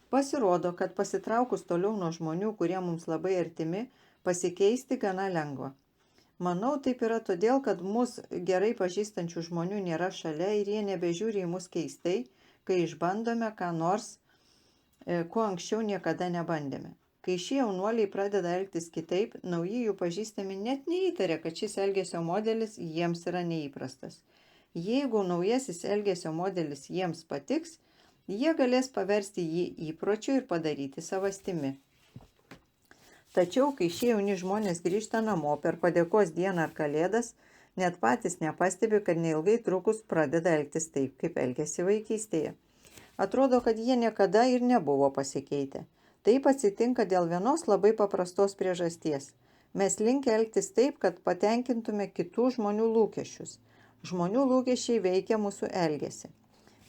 Pasirodo, kad pasitraukus toliau nuo žmonių, kurie mums labai artimi, pasikeisti gana lengva. Manau, taip yra todėl, kad mus gerai pažįstančių žmonių nėra šalia ir jie nebežiūri į mus keistai, kai išbandome ką nors, ko anksčiau niekada nebandėme. Kai šie jaunuoliai pradeda elgtis kitaip, nauji jų pažįstami net neįtarė, kad šis elgesio modelis jiems yra neįprastas. Jeigu naujasis elgesio modelis jiems patiks, jie galės paversti jį įpročiu ir padaryti savastimi. Tačiau, kai šie jauni žmonės grįžta namo per padėkos dieną ar kalėdas, net patys nepastebi, kad neilgai trukus pradeda elgtis taip, kaip elgėsi vaikystėje. Atrodo, kad jie niekada ir nebuvo pasikeitę. Taip atsitinka dėl vienos labai paprastos priežasties. Mes linkę elgtis taip, kad patenkintume kitų žmonių lūkesčius. Žmonių lūkesčiai veikia mūsų elgesį.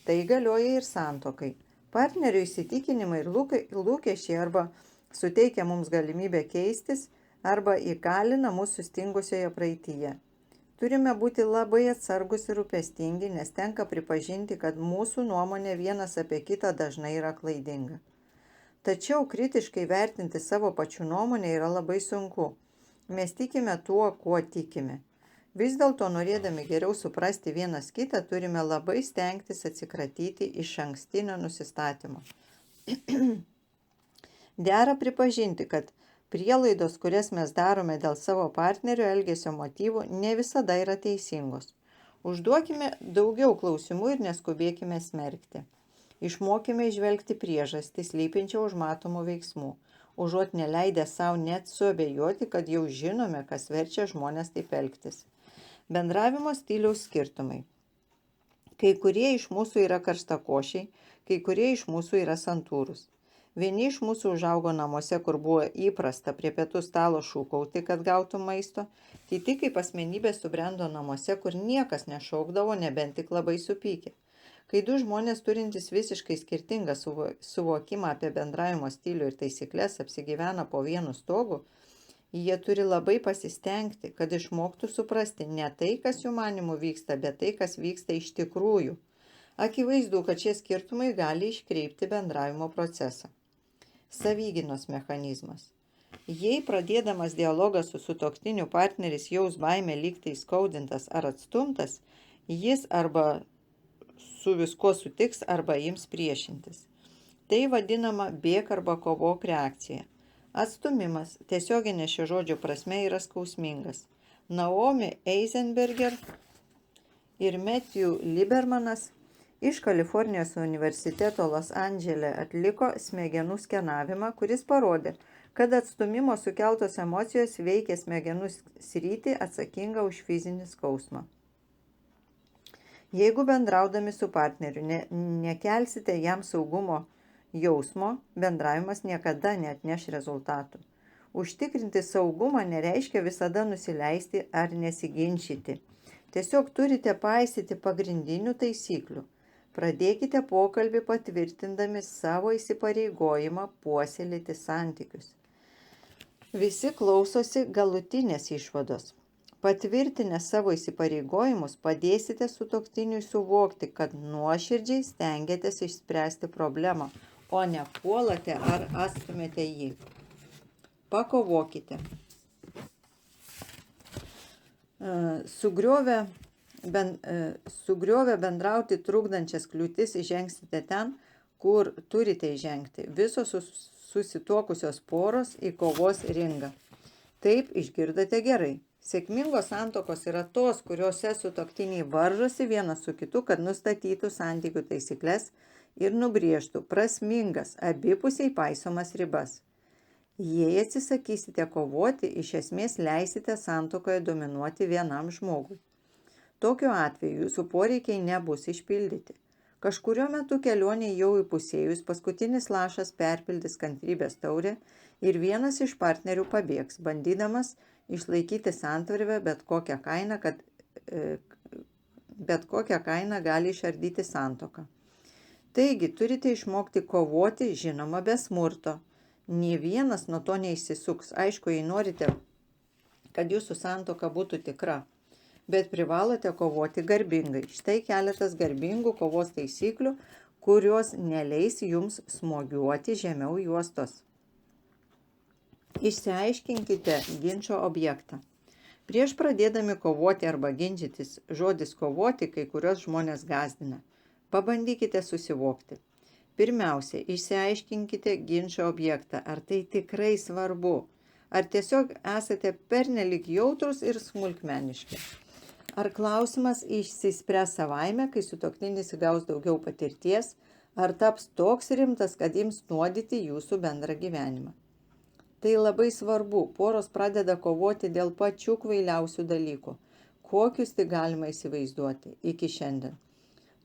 Tai galioja ir santuokai. Partnerio įsitikinimai ir lūkesčiai arba suteikia mums galimybę keistis arba įkalina mūsų sustingusioje praeityje. Turime būti labai atsargus ir rūpestingi, nes tenka pripažinti, kad mūsų nuomonė vienas apie kitą dažnai yra klaidinga. Tačiau kritiškai vertinti savo pačių nuomonę yra labai sunku. Mes tikime tuo, kuo tikime. Vis dėlto, norėdami geriau suprasti vienas kitą, turime labai stengtis atsikratyti išankstinio nusistatymo. Dera pripažinti, kad prielaidos, kurias mes darome dėl savo partnerio elgesio motyvų, ne visada yra teisingos. Užduokime daugiau klausimų ir neskubėkime smerkti. Išmokime įžvelgti priežastį slypinčią už matomų veiksmų, užuot neleidę savo net suabejoti, kad jau žinome, kas verčia žmonės taip elgtis. Bendravimo stiliaus skirtumai. Kai kurie iš mūsų yra karštakošiai, kai kurie iš mūsų yra santūrūs. Vieni iš mūsų užaugo namuose, kur buvo įprasta prie pietų stalo šūkauti, kad gautų maisto, kiti kaip asmenybė subrendo namuose, kur niekas nešaukdavo, nebent tik labai supykę. Kai du žmonės turintys visiškai skirtingą suvokimą apie bendravimo stilių ir taisyklės apsigyvena po vienu stogu, jie turi labai pasistengti, kad išmoktų suprasti ne tai, kas jų manimų vyksta, bet tai, kas vyksta iš tikrųjų. Akivaizdu, kad šie skirtumai gali iškreipti bendravimo procesą. Savygynos mechanizmas. Jei pradėdamas dialogą su sutuoktiniu partneris jaus baimę lygtai skaudintas ar atstumtas, jis arba su viskuo sutiks arba ims priešintis. Tai vadinama bėk arba kovok reakcija. Atstumimas tiesioginė šio žodžio prasme yra skausmingas. Naomi Eisenberger ir Matthew Liebermanas iš Kalifornijos universiteto Los Andžele atliko smegenų skenavimą, kuris parodė, kad atstūmimo sukeltos emocijos veikia smegenų sritį atsakingą už fizinį skausmą. Jeigu bendraudami su partneriu nekelsite jam saugumo jausmo, bendravimas niekada neatneš rezultatų. Užtikrinti saugumą nereiškia visada nusileisti ar nesiginčyti. Tiesiog turite paisyti pagrindinių taisyklių. Pradėkite pokalbį patvirtindami savo įsipareigojimą puoselėti santykius. Visi klausosi galutinės išvados. Patvirtinę savo įsipareigojimus padėsite sutuoktiniui suvokti, kad nuoširdžiai stengiatės išspręsti problemą, o ne puolate ar atstumėte jį. Pakovokite. Sugriovę bendrauti trukdančias kliūtis įžengsite ten, kur turite įžengti. Visos susituokusios poros į kovos ringą. Taip, išgirdote gerai. Sėkmingos santuokos yra tos, kuriuose sutuoktiniai varžosi vienas su kitu, kad nustatytų santykių taisyklės ir nubrėžtų prasmingas, abipusiai paisomas ribas. Jei atsisakysite kovoti, iš esmės leisite santuokoje dominuoti vienam žmogui. Tokiu atveju jūsų poreikiai nebus išpildyti. Kažkurio metu kelionė jau įpusėjus, paskutinis lašas perpildys kantrybės taurę ir vienas iš partnerių pabėgs, bandydamas išlaikyti santvarvę bet kokią kainą gali išardyti santuoką. Taigi turite išmokti kovoti, žinoma, be smurto. Nė vienas nuo to neišsisuks. Aišku, jei norite, kad jūsų santuoka būtų tikra, bet privalote kovoti garbingai. Štai keletas garbingų kovos taisyklių, kurios neleis jums smogiuoti žemiau juostos. Išsiaiškinkite ginčo objektą. Prieš pradėdami kovoti arba ginčytis, žodis kovoti kai kurios žmonės gąsdina. Pabandykite susivokti. Pirmiausia, išsiaiškinkite ginčo objektą. Ar tai tikrai svarbu? Ar tiesiog esate pernelyg jautrūs ir smulkmeniški? Ar klausimas išsispręs savaime, kai sutuoktinis įgaus daugiau patirties? Ar taps toks rimtas, kad ims nuodyti jūsų bendrą gyvenimą? Tai labai svarbu. Poros pradeda kovoti dėl pačių kvailiausių dalykų, kokius tik galima įsivaizduoti iki šiandien.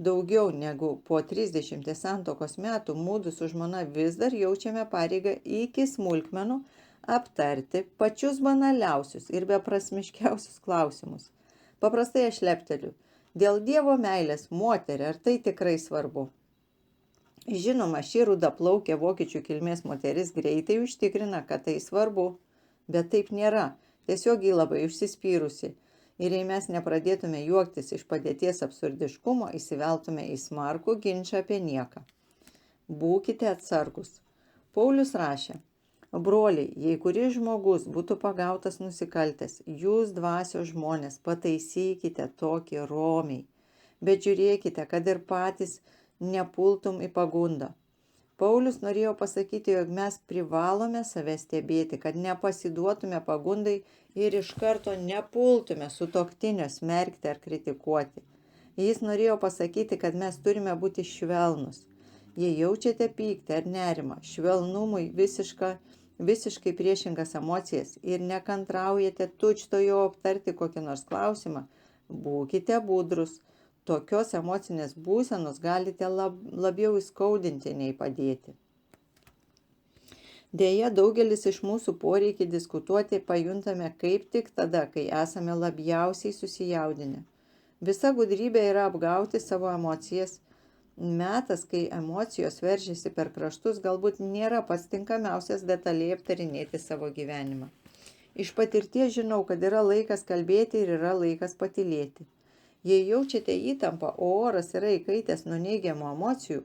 Daugiau negu po 30 santuokos metų mudu su žmona vis dar jaučiame pareigą iki smulkmenų aptarti pačius banaliausius ir beprasmiškiausius klausimus. Paprastai aš lepteliu. Dėl Dievo meilės, moterį, ar tai tikrai svarbu? Žinoma, ši rudaplaukė vokiečių kilmės moteris greitai užtikrina, kad tai svarbu, bet taip nėra, tiesiog ji labai užsispyrusi. Ir jei mes nepradėtume juoktis iš padėties absurdiškumo, įsiveltume į smarkų ginčą apie nieką. Būkite atsargus. Paulius rašė: broliai, jei kuris žmogus būtų pagautas nusikaltęs, jūs dvasios žmonės pataisykite tokį romiai, bet žiūrėkite, kad ir patys nepultum į pagundą. Paulius norėjo pasakyti, jog mes privalome save stebėti, kad nepasiduotume pagundai ir iš karto nepultume sutuoktinio smerkti ar kritikuoti. Jis norėjo pasakyti, kad mes turime būti švelnus. Jei jaučiate pyktį ar nerimą, švelnumui visiškai priešingas emocijas ir nekantraujate tučtuojau aptarti kokį nors klausimą, būkite budrus. Tokios emocinės būsenos galite labiau įskaudinti nei padėti. Deja, daugelis iš mūsų poreikį diskutuoti pajuntame kaip tik tada, kai esame labiausiai susijaudinę. Visa gudrybė yra apgauti savo emocijas. Metas, kai emocijos veržiasi per kraštus, galbūt nėra pats tinkamiausias detaliai aptarinėti savo gyvenimą. Iš patirties žinau, kad yra laikas kalbėti ir yra laikas patylėti. Jei jaučiate įtampą, o oras yra įkaitęs nuo neigiamų emocijų,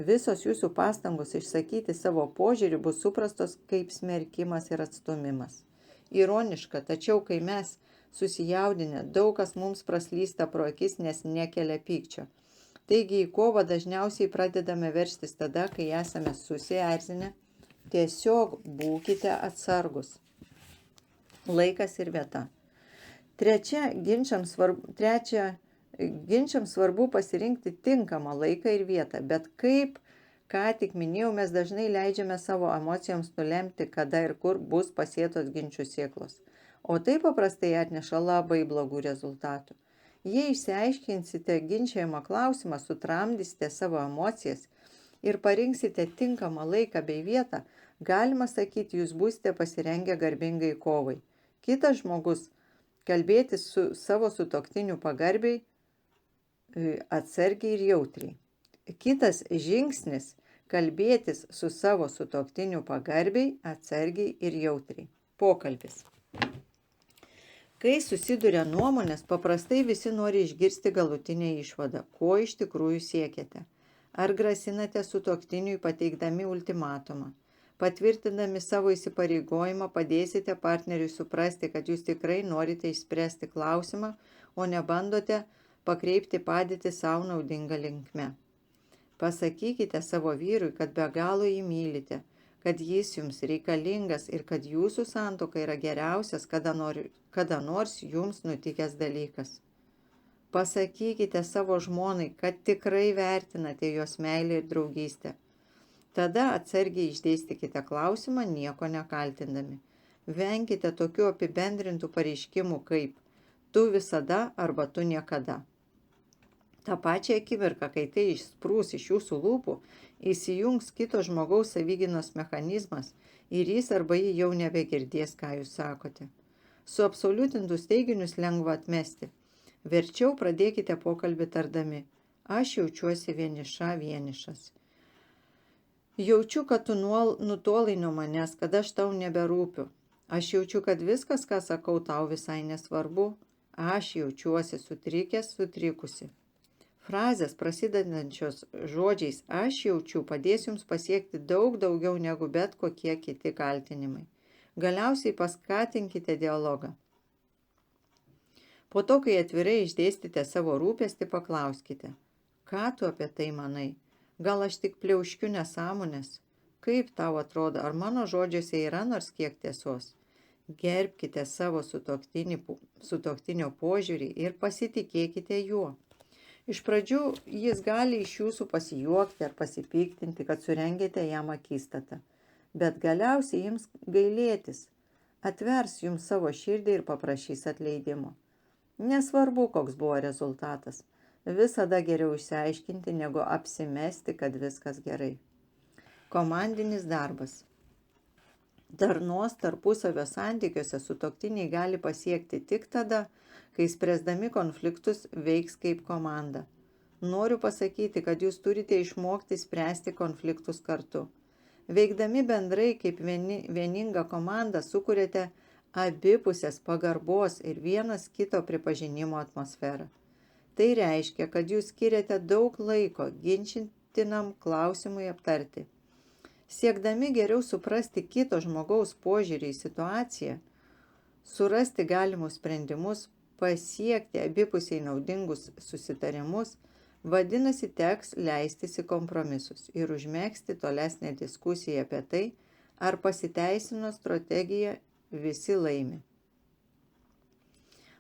visos jūsų pastangos išsakyti savo požiūrį bus suprastos kaip smerkimas ir atstumimas. Ironiška, tačiau kai mes susijaudinę, daug kas mums praslysta pro akis, nes nekelia pykčio. Taigi į kovą dažniausiai pradedame veržtis tada, kai esame susierzinę. Tiesiog būkite atsargus. Laikas ir vieta. Ginčiams svarbu pasirinkti tinkamą laiką ir vietą, bet kaip, ką tik minėjau, mes dažnai leidžiame savo emocijoms nulemti, kada ir kur bus pasėtos ginčių sėklos. O tai paprastai atneša labai blogų rezultatų. Jei išsiaiškinsite ginčiojimą klausimą, sutramdysite savo emocijas ir parinksite tinkamą laiką bei vietą, galima sakyti, jūs būsite pasirengę garbingai kovai. Kitas žmogus kalbėtis su savo sutuoktiniu pagarbiai, atsargiai ir jautriai. Kitas žingsnis – kalbėtis su savo sutuoktiniu pagarbiai, atsargiai ir jautriai. Pokalbis. Kai susiduria nuomonės, paprastai visi nori išgirsti galutinę išvadą, ko iš tikrųjų siekiate. Ar grasinate sutuoktiniui pateikdami ultimatumą? Patvirtindami savo įsipareigojimą padėsite partneriui suprasti, kad jūs tikrai norite išspręsti klausimą, o ne bandote pakreipti padėtį savo naudingą linkme. Pasakykite savo vyrui, kad be galo jį mylite, kad jis jums reikalingas ir kad jūsų santuoka yra geriausias kada nors jums nutikęs dalykas. Pasakykite savo žmonai, kad tikrai vertinate jos meilę ir draugystę. Tada atsargiai išdėstykite klausimą, nieko nekaltindami. Venkite tokių apibendrintų pareiškimų kaip tu visada arba tu niekada. Ta pačia akimirka, kai tai išsprūs iš jūsų lūpų, įsijungs kito žmogaus savigynos mechanizmas ir jis arba ji jau nebegirdės, ką jūs sakote. Suabsoliutintus teiginius lengva atmesti. Verčiau pradėkite pokalbį tardami. Aš jaučiuosi vienišas. Jaučiu, kad tu nutolai nuo manęs, kad aš tau neberūpiu. Aš jaučiu, kad viskas, ką sakau, tau visai nesvarbu. Aš jaučiuosi sutrikusi. Frazės prasidedančios žodžiais aš jaučiu padės jums pasiekti daug daugiau negu bet kokie kiti kaltinimai. Galiausiai paskatinkite dialogą. Po to, kai atvirai išdėstite savo rūpestį, paklauskite, ką tu apie tai manai? Gal aš tik pliauškiu nesąmonės? Kaip tau atrodo, ar mano žodžiuose yra nors kiek tiesos? Gerbkite savo sutuoktinio požiūrį ir pasitikėkite juo. Iš pradžių jis gali iš jūsų pasijuokti ar pasipiktinti, kad surengėte jam akistatą. Bet galiausiai jums gailėtis, atvers jums savo širdį ir paprašys atleidimo. Nesvarbu, koks buvo rezultatas. Visada geriau išsiaiškinti, negu apsimesti, kad viskas gerai. Komandinis darbas. Darnos tarpusavio santykiuose sutuoktiniai gali pasiekti tik tada, kai spręsdami konfliktus veiks kaip komanda. Noriu pasakyti, kad jūs turite išmokti spręsti konfliktus kartu. Veikdami bendrai kaip vieninga komanda sukuriate abipusės pagarbos ir vienas kito pripažinimo atmosferą. Tai reiškia, kad jūs skiriate daug laiko ginčytinam klausimui aptarti. Siekdami geriau suprasti kito žmogaus požiūrį į situaciją, surasti galimus sprendimus, pasiekti abipusiai naudingus susitarimus, vadinasi, teks leistis į kompromisus ir užmegzti tolesnę diskusiją apie tai, ar pasiteisino strategija visi laimi.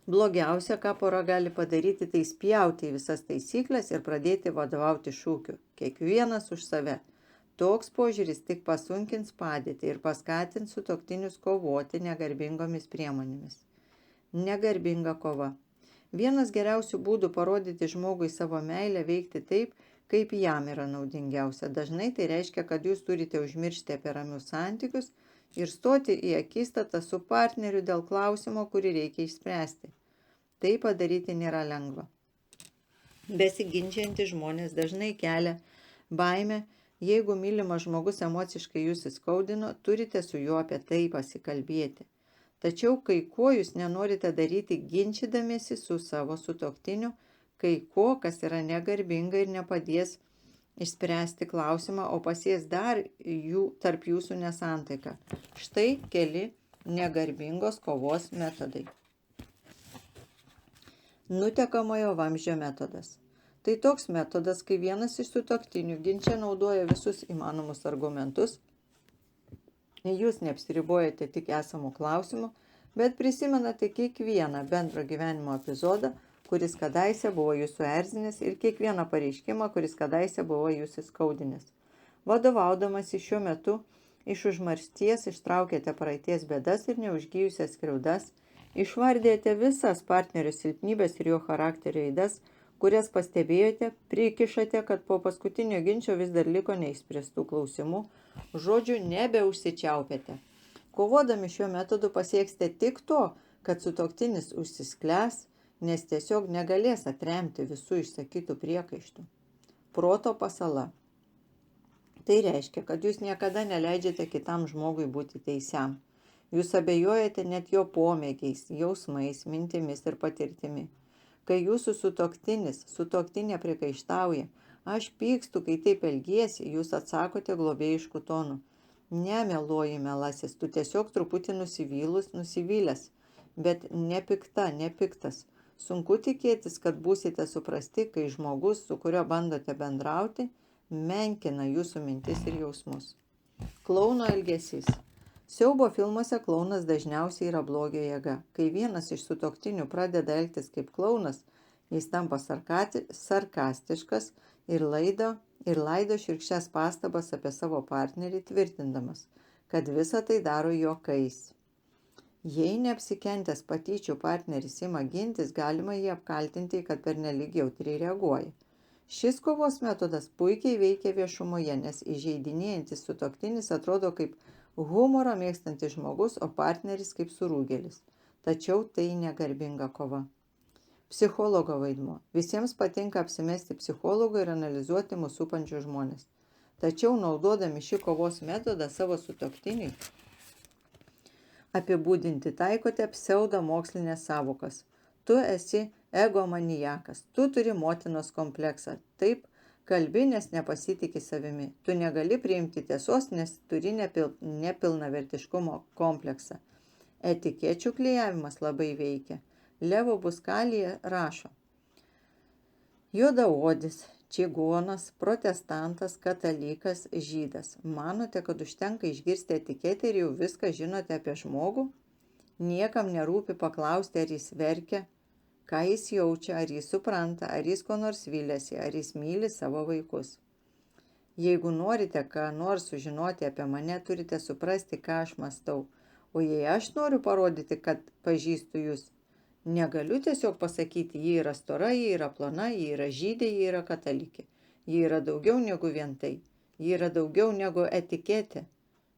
Blogiausia, ką pora gali padaryti, tai spjauti į visas taisyklės ir pradėti vadovauti šūkiu. Kiekvienas už save. Toks požiūris tik pasunkins padėtį ir paskatins sutuoktinius kovoti negarbingomis priemonėmis. Negarbinga kova. Vienas geriausių būdų parodyti žmogui savo meilę veikti taip, kaip jam yra naudingiausia. Dažnai tai reiškia, kad jūs turite užmiršti apie ramius santykius ir stoti į akistatą su partneriu dėl klausimo, kurį reikia išspręsti. Tai padaryti nėra lengva. Besiginčiantys žmonės dažnai kelia baimę, jeigu mylimas žmogus emociškai jūs įskaudino, turite su juo apie tai pasikalbėti. Tačiau kai ko jūs nenorite daryti ginčydamiesi su savo sutuoktiniu, kai ko, kas yra negarbinga ir nepadės išspręsti klausimą, o pasies dar tarp jūsų nesantaiką. Štai keli negarbingos kovos metodai. Nutekamojo vamzdžio metodas. Tai toks metodas, kai vienas iš sutuoktinių ginče naudoja visus įmanomus argumentus. Jūs neapsiribojate tik esamų klausimų, bet prisimenate kiekvieną bendro gyvenimo epizodą, kuris kadaise buvo jūsų erzinęs ir kiekvieną pareiškimą, kuris kadaise buvo jūsų skaudinęs. Vadovaudamasi šiuo metu iš užmaršties ištraukėte praeities bėdas ir neužgijusias skriaudas, išvardėte visas partnerio silpnybės ir jo charakterio ydas, kurias pastebėjote, prikišate, kad po paskutinio ginčio vis dar liko neišspręstų klausimų, žodžiu, nebeužsičiaupėte. Kovodami šiuo metodu pasieksite tik to, kad sutuoktinis užsisklęs, nes tiesiog negalės atremti visų išsakytų priekaištų. Proto pasala. Tai reiškia, kad jūs niekada neleidžiate kitam žmogui būti teisiam. Jūs abejojate net jo pomėgiais, jausmais, mintimis ir patirtimi. Kai jūsų sutuoktinė priekaištauja, aš pykstu, kai taip elgiesi, jūs atsakote globėjišku tonu. Ne, mieloji melasis, tu tiesiog truputį nusivylęs, bet nepiktas. Sunku tikėtis, kad būsite suprasti, kai žmogus, su kuriuo bandote bendrauti, menkina jūsų mintis ir jausmus. Klauno elgesys. Siaubo filmuose klaunas dažniausiai yra blogio jėga. Kai vienas iš sutuoktinių pradeda elgtis kaip klaunas, jis tampa sarkastiškas ir laido šiurkščias pastabas apie savo partnerį, tvirtindamas, kad visą tai daro juokais. Jei neapsikentęs patyčių partneris ima gintis, galima jį apkaltinti, kad pernelyg jautriai reaguoja. Šis kovos metodas puikiai veikia viešumoje, nes įžeidinėjantis sutuoktinis atrodo kaip humorą mėgstantis žmogus, o partneris kaip surūgėlis. Tačiau tai negarbinga kova. Psichologo vaidmuo. Visiems patinka apsimesti psichologą ir analizuoti mūsų supančius žmonės. Tačiau naudodami šį kovos metodą savo sutuoktiniui apibūdinti taikote pseudomokslinės savokas. Tu esi egomaniakas, tu turi motinos kompleksą. Taip kalbi, nes nepasitiki savimi. Tu negali priimti tiesos, nes turi nepilnavertiškumo kompleksą. Etikečių klijavimas labai veikia. Levo Buskalija rašo: juodaodis, čigonas, protestantas, katalikas, žydas. Manote, kad užtenka išgirsti etiketę ir jau viską žinote apie žmogų? Niekam nerūpi paklausti, ar jis verkia, ką jis jaučia, ar jis supranta, ar jis ko nors viliasi, ar jis myli savo vaikus. Jeigu norite ką nors sužinoti apie mane, turite suprasti, ką aš mąstau. O jei aš noriu parodyti, kad pažįstu jūs, negaliu tiesiog pasakyti, ji yra stora, ji yra plona, ji yra žydė, ji yra katalikė. Ji yra daugiau negu vien tai. Ji yra daugiau negu etiketė.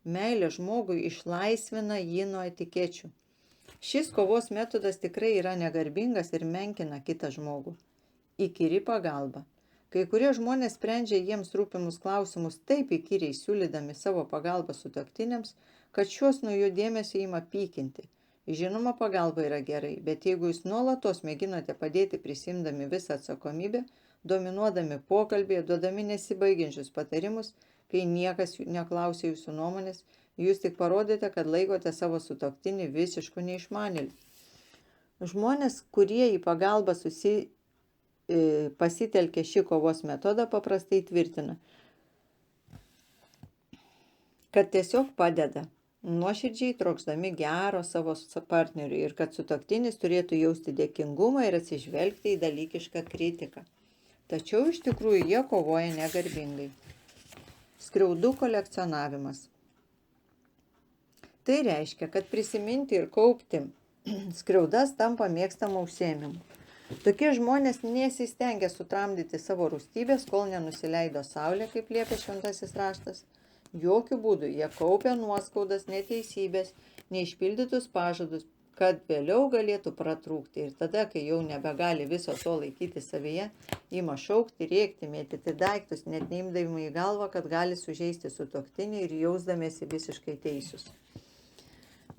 Meilė žmogui išlaisvina jį nuo etikečių. Šis kovos metodas tikrai yra negarbingas ir menkina kitą žmogų. Įkyri pagalba. Kai kurie žmonės sprendžia jiems rūpimus klausimus taip įkyriai siūlydami savo pagalbą sutuoktiniams, kad šiuos nuo jų dėmesio ima pykinti. Žinoma, pagalba yra gerai, bet jeigu jūs nuolatos mėginote padėti prisimdami visą atsakomybę, dominuodami pokalbėje, duodami nesibaigiančius patarimus, kai niekas neklausė jūsų nuomonės, jūs tik parodėte, kad laikote savo sutuoktinį visišku neišmanėliu. Žmonės, kurie į pagalbą pasitelkė šį kovos metodą, paprastai tvirtina, kad tiesiog padeda, nuoširdžiai trokšdami gero savo partneriui ir kad sutuoktinis turėtų jausti dėkingumą ir atsižvelgti į dalykišką kritiką. Tačiau iš tikrųjų jie kovoja negarbingai. Skriaudų kolekcionavimas. Tai reiškia, kad prisiminti ir kaupti skriaudas tampa mėgstamų užsiėmimų. Tokie žmonės nesistengia sutramdyti savo rūstybės, kol nenusileido saulė, kaip liepia šventasis raštas. Jokių būdų jie kaupia nuoskaudas, neteisybės, neišpildytus pažadus, kad vėliau galėtų pratrūkti ir tada, kai jau nebegali viso to laikyti savyje, ima šaukti, rėkti, mėtyti daiktus, net neimdami į galvą, kad gali sužeisti sutuoktinį ir jausdamiesi visiškai teisūs.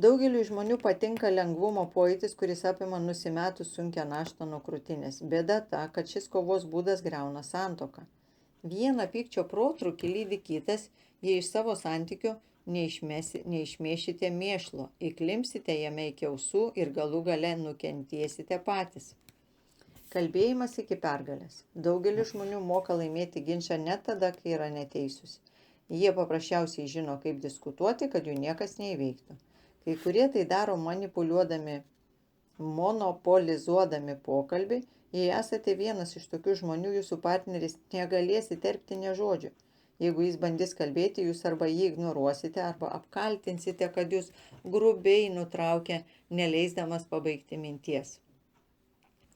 Daugeliui žmonių patinka lengvumo pojūtis, kuris apima nusimetus sunkią naštą nuo krūtinės. Bėda ta, kad šis kovos būdas griauna santuoką. Vieną pykčio protrūkį lydi kitas, jei iš savo santykių neišmėšite mėšlo, įklimpsite jame iki ausų ir galų gale nukentėsite patys. Kalbėjimas iki pergalės. Daugelis žmonių moka laimėti ginčą net tada, kai yra neteisūs. Jie paprasčiausiai žino, kaip diskutuoti, kad jų niekas neįveiktų. Kai kurie tai daro monopolizuodami pokalbį. Jei esate vienas iš tokių žmonių, jūsų partneris negalės įterpti nė žodžio. Jeigu jis bandys kalbėti, jūs arba jį ignoruosite, arba apkaltinsite, kad jūs grubiai nutraukė, neleisdamas pabaigti minties.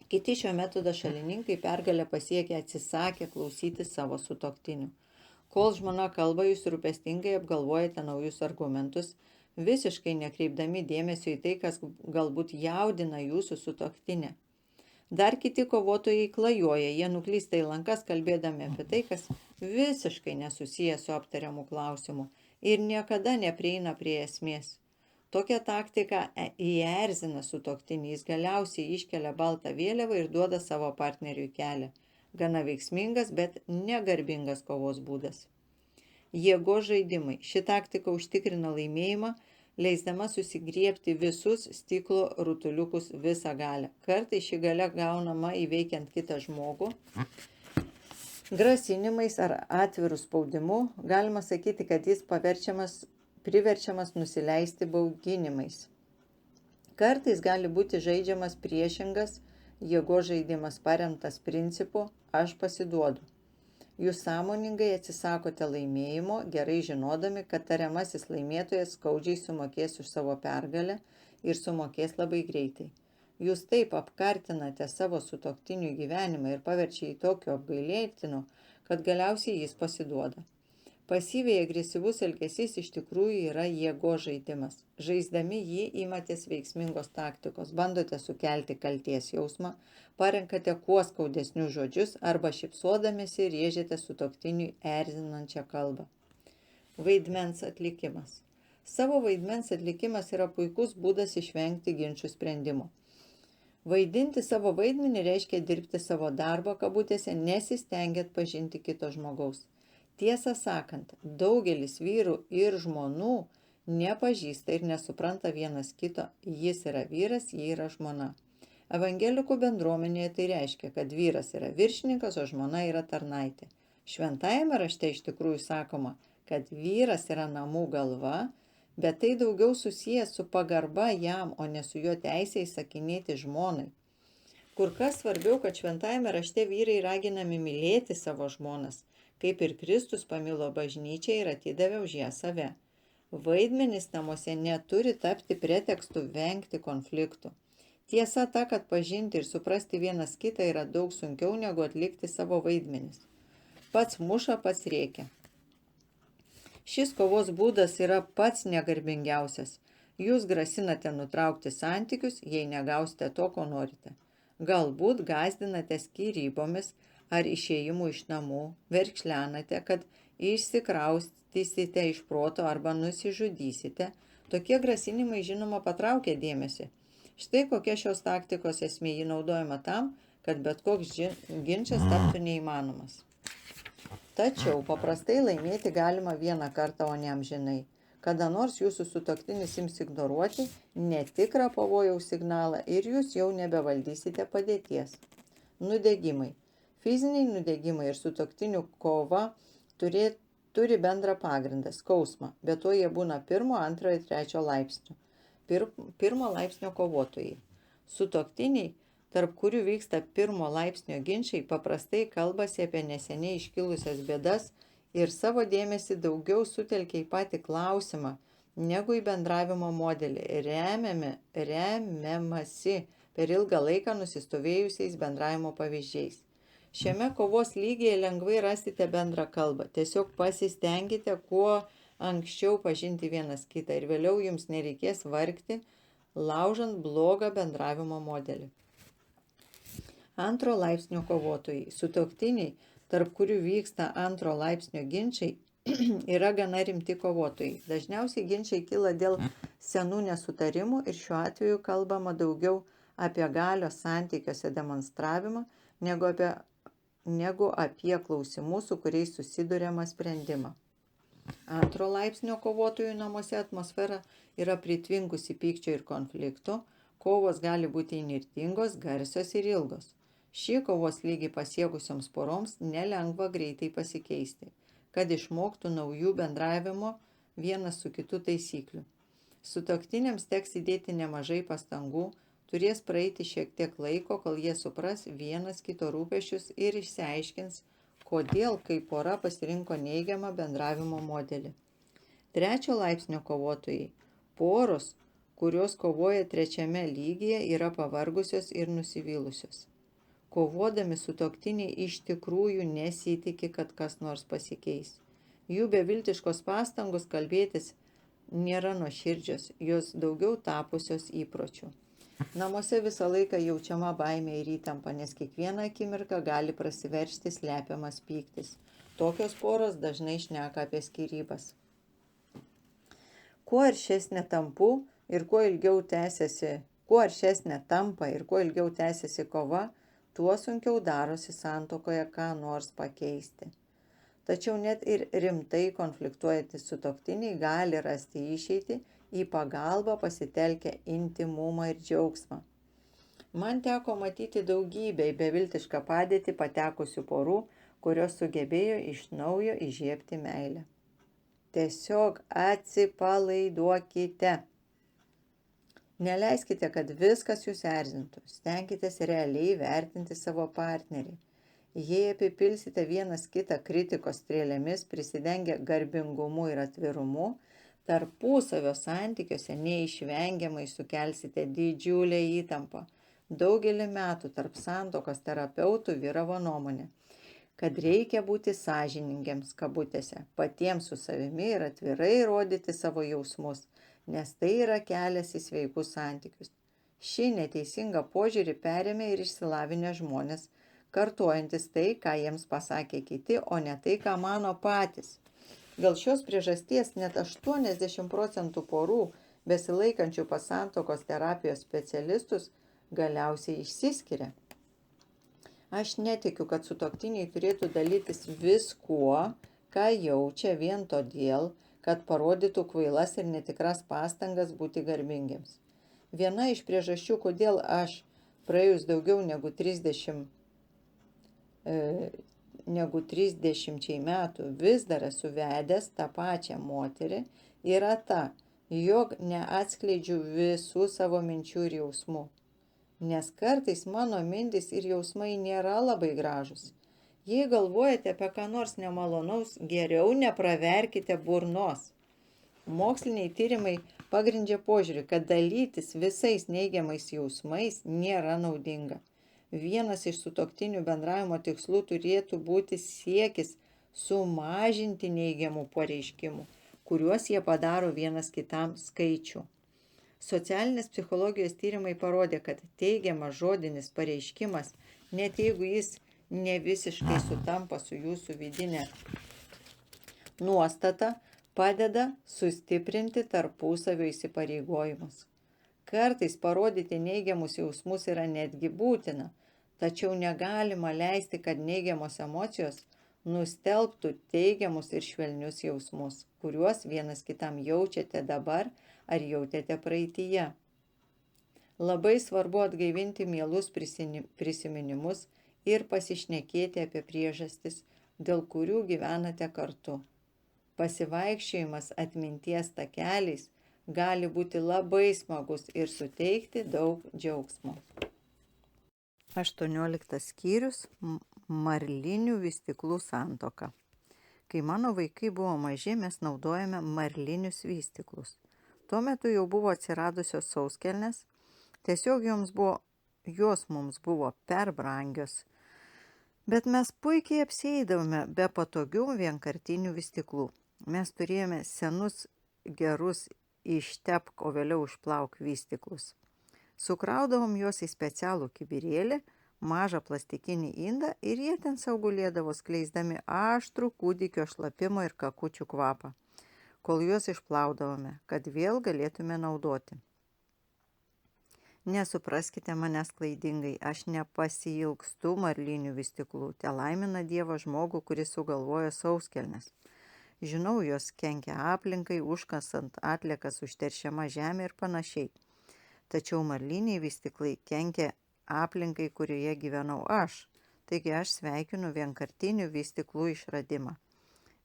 Kiti šio metodo šalininkai pergalę pasiekia atsisakę klausyti savo sutuoktinių. Kol žmona kalba, jūs rūpestingai apgalvojate naujus argumentus, visiškai nekreipdami dėmesio į tai, kas galbūt jaudina jūsų sutuoktinę. Dar kiti kovotojai klajoja, jie nuklysta į lankas kalbėdami apie tai, kas visiškai nesusiję su aptariamu klausimu ir niekada neprieina prie esmės. Tokia taktika įerzina sutuoktinį, jis galiausiai iškelia baltą vėliavą ir duoda savo partneriui kelią. Gana veiksmingas, bet negarbingas kovos būdas. Jėgos žaidimai. Ši taktika užtikrina laimėjimą, leisdama susigriebti visus stiklo rutuliukus visą galią. Kartais ši galia gaunama įveikiant kitą žmogų. Grasinimais ar atvirų spaudimu galima sakyti, kad jis priverčiamas nusileisti bauginimais. Kartais gali būti žaidžiamas priešingas jėgos žaidimas paremtas principu aš pasiduodu. Jūs sąmoningai atsisakote laimėjimo, gerai žinodami, kad tariamasis laimėtojas skaudžiai sumokės už savo pergalę ir sumokės labai greitai. Jūs taip apkartinate savo sutuoktinių gyvenimą ir paverčia jį tokiu apgailėtinu, kad galiausiai jis pasiduoda. Pasyviai agresyvus elgesys iš tikrųjų yra jėgos žaidimas. Žaisdami jį imatės veiksmingos taktikos, bandote sukelti kaltės jausmą, parenkate kuo skaudesnius žodžius arba šypsodamiesi rėžiate sutuoktiniui erzinančią kalbą. Vaidmens atlikimas. Savo vaidmens atlikimas yra puikus būdas išvengti ginčių sprendimo. Vaidinti savo vaidmenį reiškia dirbti savo darbą kabutėse, nesistengiant pažinti kito žmogaus. Tiesą sakant, daugelis vyrų ir žmonų nepažįsta ir nesupranta vienas kito, jis yra vyras, ji yra žmona. Evangelikų bendruomenėje tai reiškia, kad vyras yra viršininkas, o žmona yra tarnaitė. Šventajame rašte iš tikrųjų sakoma, kad vyras yra namų galva, bet tai daugiau susijęs su pagarba jam, o ne su jo teisė įsakinėti žmonai. Kur kas svarbiau, kad šventajame rašte vyrai raginami mylėti savo žmonas, kaip ir Kristus pamilo bažnyčią ir atidavė už ją save. Vaidmenys namuose neturi tapti pretekstu vengti konfliktų. Tiesa ta, kad pažinti ir suprasti vienas kitą yra daug sunkiau negu atlikti savo vaidmenis. Pats muša, pats rėkia. Šis kovos būdas yra pats negarbingiausias. Jūs grasinate nutraukti santykius, jei negausite to, ko norite. Galbūt gąsdinate skyrybomis ar išėjimu iš namų, verkšlenate, kad išsikraustysite iš proto arba nusižudysite. Tokie grasinimai žinoma patraukia dėmesį. Štai kokia šios taktikos esmė, ji naudojama tam, kad bet koks ginčas taptų neįmanomas. Tačiau paprastai laimėti galima vieną kartą, o ne amžinai. Kada nors jūsų sutuoktinis ims ignoruoti netikrą pavojaus signalą ir jūs jau nebevaldysite padėties. Nudegimai. Fiziniai nudegimai ir sutuoktinių kova turi bendrą pagrindą – skausmą, bet to jie būna 1, 2 ir 3 laipsnių. 1 laipsnio kovotojai. Sutuoktiniai, tarp kurių vyksta 1 laipsnio ginčiai, paprastai kalbasi apie neseniai iškilusias bėdas ir savo dėmesį daugiau sutelkia į patį klausimą, negu į bendravimo modelį, remiamasi per ilgą laiką nusistovėjusiais bendravimo pavyzdžiais. Šiame kovos lygyje lengvai rasite bendrą kalbą. Tiesiog pasistengite kuo anksčiau pažinti vienas kitą ir vėliau jums nereikės vargti, laužant blogą bendravimo modelį. 2 laipsnio kovotojai. Sutuoktiniai, tarp kurių vyksta 2 laipsnio ginčiai, yra gana rimti kovotojai. Dažniausiai ginčiai kyla dėl senų nesutarimų ir šiuo atveju kalbama daugiau apie galios santykiuose demonstravimą, negu apie klausimų, su kuriais susiduriama sprendimą. 2 laipsnio kovotojų namuose atmosfera yra pritvinkusi pykčio ir konflikto, kovos gali būti įnirtingos, garsios ir ilgos. Šį kovos lygį pasiekusioms poroms nelengva greitai pasikeisti, kad išmoktų naujų bendravimo vienas su kitu taisyklių. Sutuoktiniams teks įdėti nemažai pastangų, turės praeiti šiek tiek laiko, kol jie supras vienas kito rūpesčius ir išsiaiškins, kodėl kaip pora pasirinko neigiamą bendravimo modelį. 3 laipsnio kovotojai. Poros, kurios kovoja 3 lygyje, yra pavargusios ir nusivylusios. Kovodami sutuoktiniai iš tikrųjų nesitiki, kad kas nors pasikeis. Jų beviltiškos pastangos kalbėtis nėra nuoširdžios, jos daugiau tapusios įpročių. Namuose visą laiką jaučiama baimė ir įtampa, nes kiekvieną akimirką gali prasiveržti slepiamas pyktis. Tokios poros dažnai šneka apie skyrybas. Kuo aršesnė tampu, Ir kuo aršesnė tampa ir kuo ilgiau tęsiasi kova, tuo sunkiau darosi santuokoje ką nors pakeisti. Tačiau net ir rimtai konfliktuojantys sutuoktiniai gali rasti išeitį, į pagalbą pasitelkę intymumą ir džiaugsmą. Man teko matyti daugybę į beviltišką padėtį patekusių porų, kurios sugebėjo iš naujo įžiebti meilę. Tiesiog atsipalaiduokite. Neleiskite, kad viskas jūs erzintų. Stenkitės realiai vertinti savo partnerį. Jei apipilsite vienas kitą kritikos strėlėmis, prisidengę garbingumu ir atvirumu, tarpusavio santykiuose neišvengiamai sukelsite didžiulę įtampą. Daugelį metų tarp santuokos terapeutų vyravo nuomonė, kad reikia būti sąžiningiams kabutėse, patiems su savimi ir atvirai rodyti savo jausmus, nes tai yra kelias į sveikus santykius. Šį neteisingą požiūrį perėmė ir išsilavinę žmonės, kartuojantis tai, ką jiems pasakė kiti, o ne tai, ką mano patys. Dėl šios priežasties net 80% porų, besilaikančių pas santuokos terapijos specialistus, galiausiai išsiskiria. Aš netikiu, kad sutuoktiniai turėtų dalytis viskuo, ką jaučia vien todėl, kad parodytų kvailas ir netikras pastangas būti garbingiams. Viena iš priežasčių, kodėl aš praėjus daugiau negu 30 metų vis dar esu vedęs tą pačią moterį, yra ta, jog neatskleidžiu visų savo minčių ir jausmų. Nes kartais mano mintis ir jausmai nėra labai gražus. Jei galvojate apie ką nors nemalonaus, geriau nepraverkite burnos. Moksliniai tyrimai pagrindžia požiūrį, kad dalytis visais neigiamais jausmais nėra naudinga. Vienas iš sutuoktinių bendravimo tikslų turėtų būti siekis sumažinti neigiamų pareiškimų, kuriuos jie padaro vienas kitam skaičių. Socialinės psichologijos tyrimai parodė, kad teigiamas žodinis pareiškimas, net jeigu jis ne visiškai sutampa su jūsų vidinė nuostata, padeda sustiprinti tarpusavio įsipareigojimus. Kartais parodyti neigiamus jausmus yra netgi būtina, tačiau negalima leisti, kad neigiamos emocijos nustelbtų teigiamus ir švelnius jausmus, kuriuos vienas kitam jaučiate dabar ar jautėte praeityje. Labai svarbu atgaivinti mielus prisiminimus ir pasišnekėti apie priežastis, dėl kurių gyvenate kartu. Pasivaikščiojimas atminties takeliais gali būti labai smagus ir suteikti daug džiaugsmo. 18 skyrius – marlinių vystyklų santuoka. Kai mano vaikai buvo maži, mes naudojame marlinius vystyklus. Tuo metu jau buvo atsiradusios sauskelnės, tiesiog jos mums buvo per brangios. Bet mes puikiai apsieidavome be patogių vienkartinių vystyklų. Mes turėjome senus gerus ištepk, o vėliau išplauk vystyklus. Sukraudavom juos į specialų kibirėlį, mažą plastikinį indą ir jie ten sau gulėdavo, skleisdami aštrų kūdikio šlapimo ir kakučių kvapą, kol juos išplaudavome, kad vėl galėtume naudoti. Nesupraskite manęs klaidingai, aš nepasiilgstu marlinių vystyklų, te laimina Dievas žmogų, kuris sugalvojo sauskelnes. Žinau, jos kenkia aplinkai, užkasant atliekas užteršiama žemė ir panašiai. Tačiau marliniai vystyklai kenkia aplinkai, kurioje gyvenau aš, taigi aš sveikinu vienkartinių vystyklų išradimą.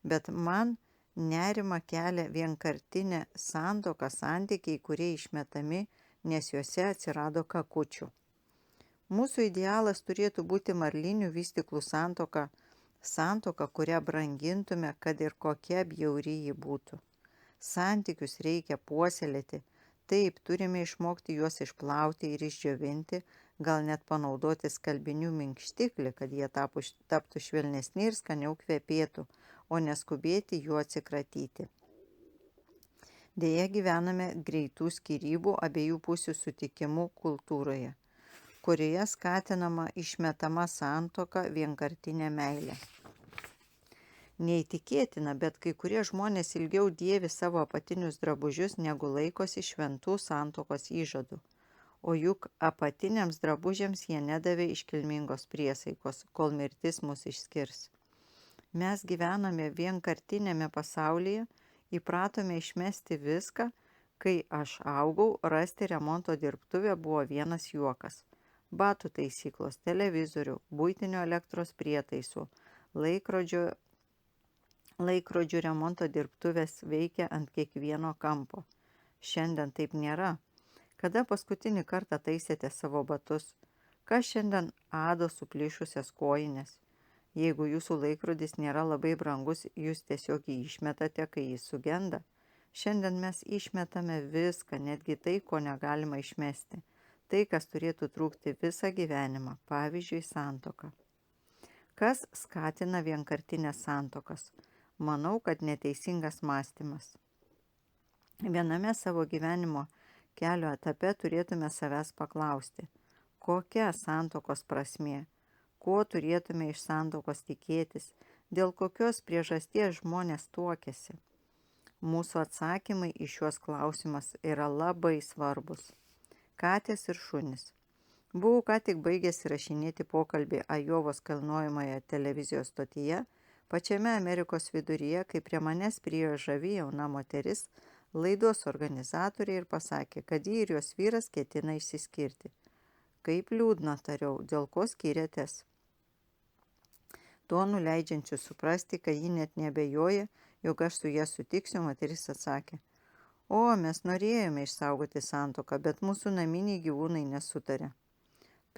Bet man nerima kelia vienkartinė santuoka, santykiai, kurie išmetami, nes juose atsirado kakučių. Mūsų idealas turėtų būti marlinių vystyklų santuoka, kurią brangintume, kad ir kokia bjauri ji būtų. Santykius reikia puoselėti, taip turime išmokti juos išplauti ir išdžiovinti, gal net panaudoti skalbinių minkštiklį, kad jie taptų švelnesni ir skaniau kvepėtų, o neskubėti jų atsikratyti. Deja, gyvename greitų skyrybų abiejų pusių sutikimų kultūroje, kurioje skatinama išmetama santuoka vienkartinė meilė. Neįtikėtina, bet kai kurie žmonės ilgiau dėvi savo apatinius drabužius, negu laikosi šventų santuokos įžadų. O juk apatiniams drabužiams jie nedavė iškilmingos priesaikos, kol mirtis mus išskirs. Mes gyvename vienkartinėme pasaulyje, įpratome išmesti viską. Kai aš augau, rasti remonto dirbtuvę buvo vienas juokas. Batų taisyklos, televizorių, buitinio elektros prietaisų, laikrodžių remonto dirbtuvės veikia ant kiekvieno kampo. Šiandien taip nėra. Kada paskutinį kartą taisėte savo batus? Kas šiandien ado suplyšusias kojines? Jeigu jūsų laikrodis nėra labai brangus, jūs tiesiog jį išmetate, kai jis sugenda. Šiandien mes išmetame viską, netgi tai, ko negalima išmesti. Tai, kas turėtų trūkti visą gyvenimą, pavyzdžiui, santuoką. Kas skatina vienkartinės santuokas? Manau, kad neteisingas mąstymas. Viename savo gyvenimo kelio etape turėtume savęs paklausti, kokia santuokos prasmė, ko turėtume iš santuokos tikėtis, dėl kokios priežasties žmonės tuokiasi. Mūsų atsakymai į šiuos klausimus yra labai svarbus. Katės ir šunys. Buvau ką tik baigęs įrašinėti pokalbį Ajovos kilnojamoje televizijos stotyje, pačiame Amerikos viduryje, kai prie manęs priėjo žavi jauna moteris, laidos organizatoriai ir pasakė, kad ji ir jos vyras ketina išsiskirti. Kaip liūdna, tariau, dėl ko skyrėtės. Tuo nuleidžiančiu suprasti, kad ji net neabejoja, jog aš su ja sutiksiu, moteris atsakė. O, mes norėjome išsaugoti santuoką, bet mūsų naminiai gyvūnai nesutarė.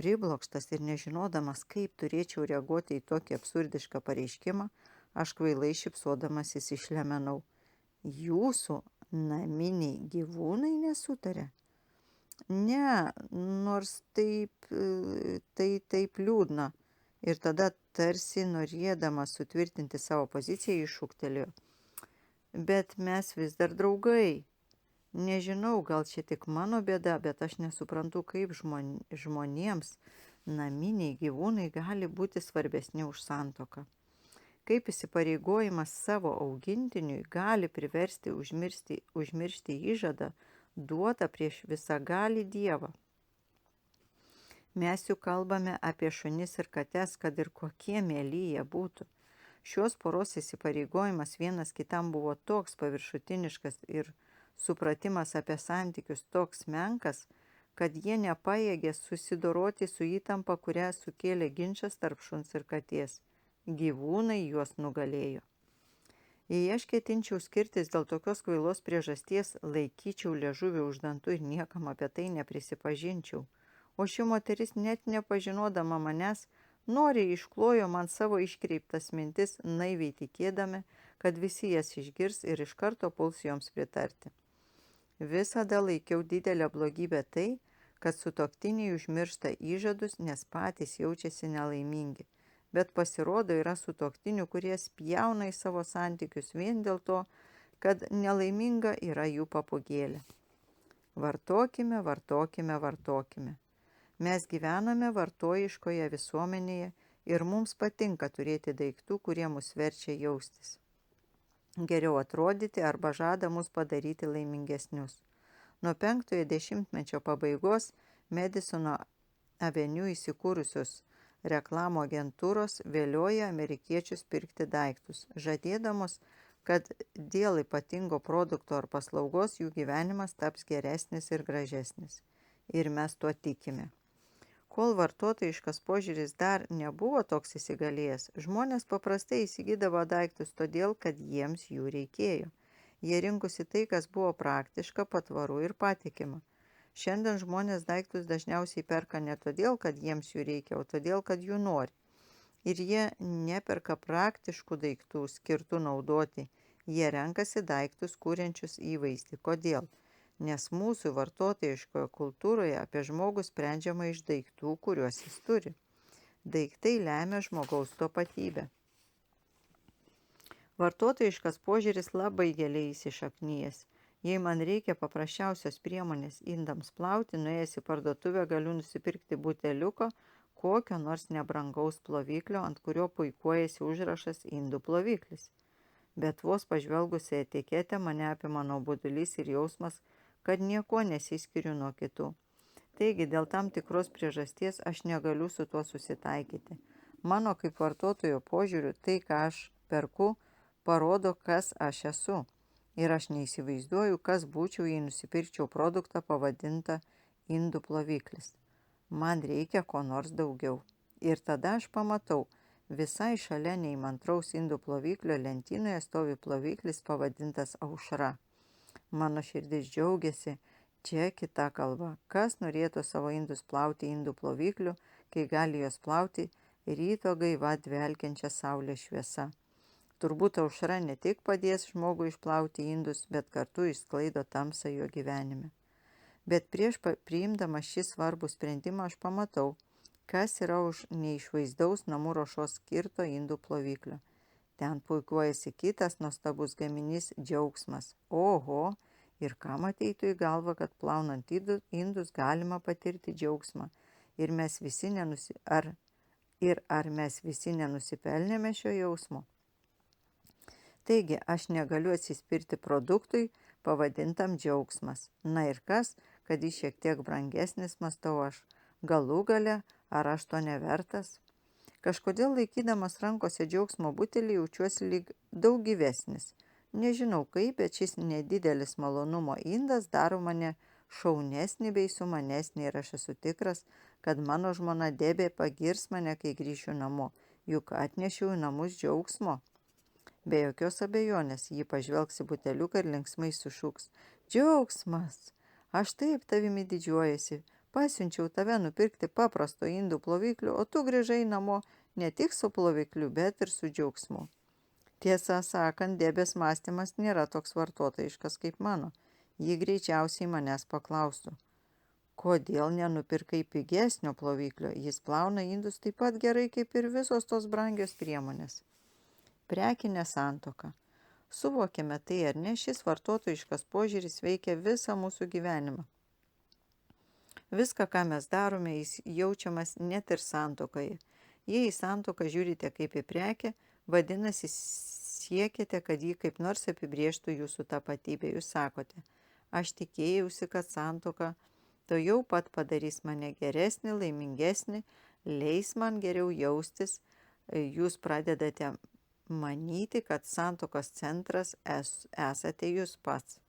Priblokštas ir nežinodamas, kaip turėčiau reaguoti į tokį absurdišką pareiškimą, aš kvailai šypsodamasis išlemenau. Jūsų naminiai gyvūnai nesutarė? Ne, nors taip liūdna. Ir tada tarsi norėdama sutvirtinti savo poziciją iššūktelėjo. Bet mes vis dar draugai. Nežinau, gal čia tik mano bėda, bet aš nesuprantu, kaip žmonėms naminiai gyvūnai gali būti svarbesni už santuoką. Kaip įsipareigojimas savo augintiniui gali priversti užmiršti įžadą duotą prieš visagalį Dievą. Mes juk kalbame apie šunis ir kates, kad ir kokie mėly jie būtų. Šios poros įsipareigojimas vienas kitam buvo toks paviršutiniškas ir supratimas apie santykius toks menkas, kad jie nepajėgė susidoroti su įtampa, kurią sukėlė ginčas tarp šuns ir katės. Gyvūnai juos nugalėjo. Jei aš ketinčiau skirtis dėl tokios kvailos priežasties, laikyčiau liežuvį už dantų ir niekam apie tai neprisipažinčiau. O ši moteris net nepažinodama manęs, noriai išklojo man savo iškreiptas mintis, naiviai tikėdami, kad visi jas išgirs ir iš karto puls joms pritarti. Visada laikiau didelę blogybę tai, kad sutuoktiniai užmiršta įžadus, nes patys jaučiasi nelaimingi. Bet pasirodo yra sutuoktinių, kurie spjauna į savo santykius vien dėl to, kad nelaiminga yra jų papūgėlė. Vartokime, vartokime, vartokime. Mes gyvename vartojiškoje visuomenėje ir mums patinka turėti daiktų, kurie mus verčia jaustis. Geriau atrodyti arba žada mus padaryti laimingesnius. Nuo 5-ojo dešimtmečio pabaigos Medisono aveniu įsikūrusios reklamų agentūros vėlioja amerikiečius pirkti daiktus, žadėdamos, kad dėl ypatingo produkto ar paslaugos jų gyvenimas taps geresnis ir gražesnis. Ir mes tuo tikime. Kol vartotojiškas požiūris dar nebuvo toks įsigalėjęs, žmonės paprastai įsigydavo daiktus todėl, kad jiems jų reikėjo. Jie rinkosi tai, kas buvo praktiška, patvaru ir patikima. Šiandien žmonės daiktus dažniausiai perka ne todėl, kad jiems jų reikia, o todėl, kad jų nori. Ir jie neperka praktiškų daiktų skirtų naudoti. Jie renkasi daiktus, kuriančius įvaizdį. Kodėl? Nes mūsų vartotojiškoje kultūroje apie žmogų sprendžiama iš daiktų, kuriuos jis turi. Daiktai lemia žmogaus tapatybę. Vartotojiškas požiūris labai giliai įsišaknyjęs. Jei man reikia paprasčiausios priemonės indams plauti, nuėjęs į parduotuvę galiu nusipirkti buteliuko, kokio nors nebrangaus ploviklio, ant kurio puikuojasi užrašas indų ploviklis. Bet vos pažvelgusi etiketę mane apima nuobodulys ir jausmas, kad nieko nesiskiriu nuo kitų. Taigi, dėl tam tikros priežasties aš negaliu su tuo susitaikyti. Mano kaip vartotojo požiūriu, tai, ką aš perku, parodo, kas aš esu. Ir aš neįsivaizduoju, kas būčiau, jei nusipirkčiau produktą pavadintą indų ploviklis. Man reikia ko nors daugiau. Ir tada aš pamatau, visai šalia neįmantraus indų ploviklio lentynoje stovi ploviklis pavadintas Aušra. Mano širdis džiaugiasi, čia kita kalba. Kas norėtų savo indus plauti indų plovikliu, kai gali juos plauti ryto gaiva dvelkiančia saulės šviesa. Turbūt Aušra ne tik padės žmogui išplauti indus, bet kartu išsklaido tamsą jo gyvenime. Bet prieš priimdama šį svarbų sprendimą aš pamatau, kas yra už neišvaizdaus namų ruošos skirto indų ploviklio. Ten puikuojasi kitas nuostabus gaminys džiaugsmas. Oho, ir kam ateitų į galvą, kad plaunant indus galima patirti džiaugsmą. Ar mes visi nenusipelnėme šio jausmo? Taigi, aš negaliu atsispirti produktui pavadintam džiaugsmas. Na ir kas, kad jis šiek tiek brangesnis, mąstau aš. Galų gale, ar aš to nevertas? Kažkodėl laikydamas rankose džiaugsmo butelį jaučiuosi lyg daug gyvesnis. Nežinau kaip, bet šis nedidelis malonumo indas daro mane šaunesnį bei sumanesnį ir aš esu tikras, kad mano žmona Debė pagirs mane, kai grįšiu namo, juk atnešiau į namus džiaugsmo. Be jokios abejonės, ji pažvelgs į buteliuką ir linksmai sušuks. Džiaugsmas! Aš taip tavimi didžiuojasi. Pasiunčiau tave nupirkti paprasto indų ploviklių, o tu grįžai namo ne tik su plovikliu, bet ir su džiaugsmu. Tiesą sakant, Debės mąstymas nėra toks vartotojiškas kaip mano. Ji greičiausiai manęs paklaustų. Kodėl nenupirkai pigesnio ploviklio? Jis plauna indus taip pat gerai kaip ir visos tos brangios priemonės. Prekinė santuoka. Suvokėme tai ar ne, šis vartotojiškas požiūris veikia visą mūsų gyvenimą. Viską, ką mes darome, jis jaučiamas net ir santuokoje. Jei į santuoką žiūrite kaip į prekę, vadinasi siekite, kad jį kaip nors apibrėžtų jūsų tapatybę. Jūs sakote, aš tikėjausi, kad santuoka to jau pat padarys mane geresnį, laimingesnį, leis man geriau jaustis. Jūs pradedate manyti, kad santuokos centras esate jūs pats.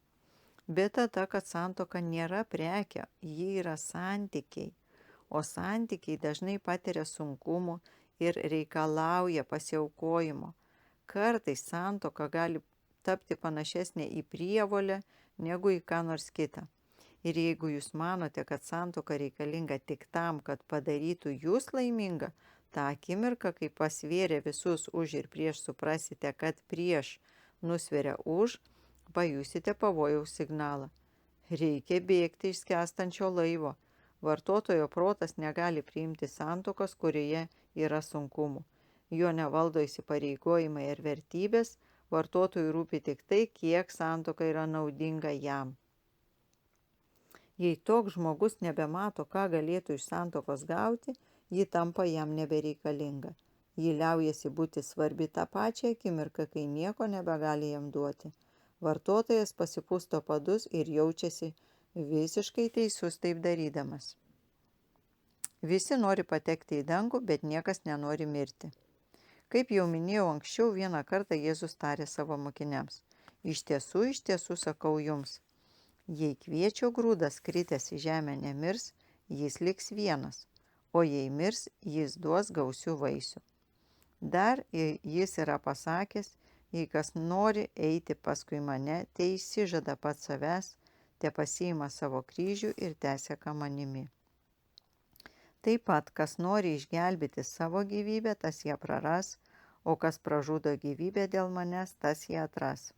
Bet tada, kad santuoka nėra prekė, ji yra santykiai, o santykiai dažnai patiria sunkumų ir reikalauja pasiaukojimo. Kartais santuoka gali tapti panašesnė į prievolę negu į ką nors kitą. Ir jeigu jūs manote, kad santuoka reikalinga tik tam, kad padarytų jūs laimingą, tą akimirką, kai pasvėrė visus už ir prieš, suprasite, kad prieš nusveria už, pajusite pavojaus signalą. Reikia bėgti iš skęstančio laivo. Vartotojo protas negali priimti santuokos, kurioje yra sunkumų. Jo nevaldo įsipareigojimai ir vertybės, vartotojui rūpi tik tai, kiek santuoka yra naudinga jam. Jei toks žmogus nebemato, ką galėtų iš santuokos gauti, ji tampa jam nebereikalinga. Ji liaujasi būti svarbi tą pačią akimirką, kai nieko nebegali jam duoti. Vartotojas pasipusto padus ir jaučiasi visiškai teisus taip darydamas. Visi nori patekti į dangų, bet niekas nenori mirti. Kaip jau minėjau anksčiau, vieną kartą Jėzus tarė savo mokiniams. Iš tiesų sakau jums, jei kviečio grūdas kritęs į žemę nemirs, jis liks vienas, o jei mirs, jis duos gausių vaisių. Dar jis yra pasakęs, jei kas nori eiti paskui mane, te išsižada pats savęs, te pasiima savo kryžių ir teseka manimi. Taip pat, kas nori išgelbėti savo gyvybę, tas ją praras, o kas pražudo gyvybę dėl manęs, tas ją atras.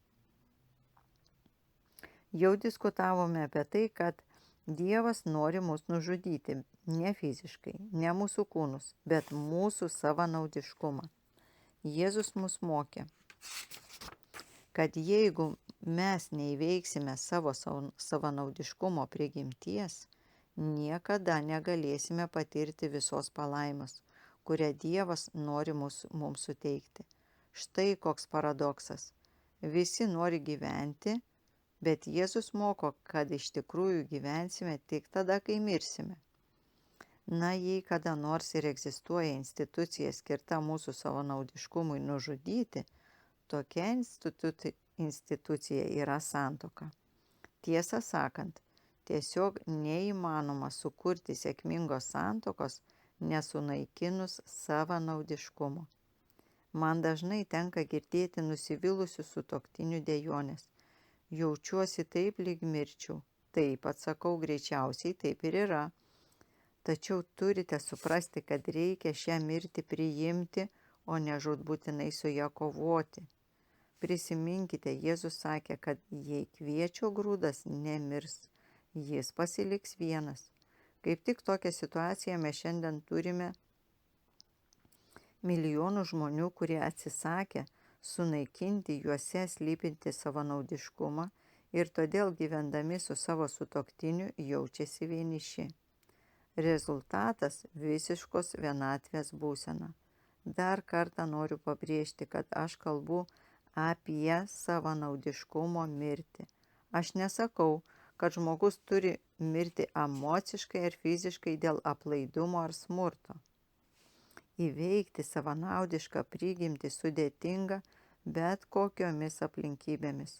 Jau diskutavome apie tai, kad Dievas nori mus nužudyti, ne fiziškai, ne mūsų kūnus, bet mūsų savanaudiškumą. Jėzus mus mokė, kad jeigu mes neįveiksime savo savanaudiškumo prigimties, niekada negalėsime patirti visos palaimos, kurią Dievas nori mums suteikti. Štai koks paradoksas. Visi nori gyventi, bet Jėzus moko, kad iš tikrųjų gyvensime tik tada, kai mirsime. Na, jei kada nors ir egzistuoja institucija skirta mūsų savanaudiškumui nužudyti, tokia institucija yra santuoka. Tiesą sakant, tiesiog neįmanoma sukurti sėkmingos santuokos nesunaikinus savanaudiškumo. Man dažnai tenka girdėti nusivylusių sutuoktinių dejonės. Jaučiuosi taip, lyg mirčiau. Taip atsakau, greičiausiai taip ir yra. Tačiau turite suprasti, kad reikia šią mirtį priimti, o ne žūtbūtinai su ją kovoti. Prisiminkite, Jėzus sakė, kad jei kviečio grūdas nemirs, jis pasiliks vienas. Kaip tik tokią situaciją mes šiandien turime milijonų žmonių, kurie atsisakė sunaikinti juose slypintį savanaudiškumą ir todėl gyvendami su savo sutuoktiniu jaučiasi vieniši. Rezultatas – visiškos vienatvės būsena. Dar kartą noriu pabrėžti, kad aš kalbu apie savanaudiškumo mirtį. Aš nesakau, kad žmogus turi mirti emociškai ar fiziškai dėl aplaidumo ar smurto. Įveikti savanaudišką prigimtį sudėtinga bet kokiomis aplinkybėmis,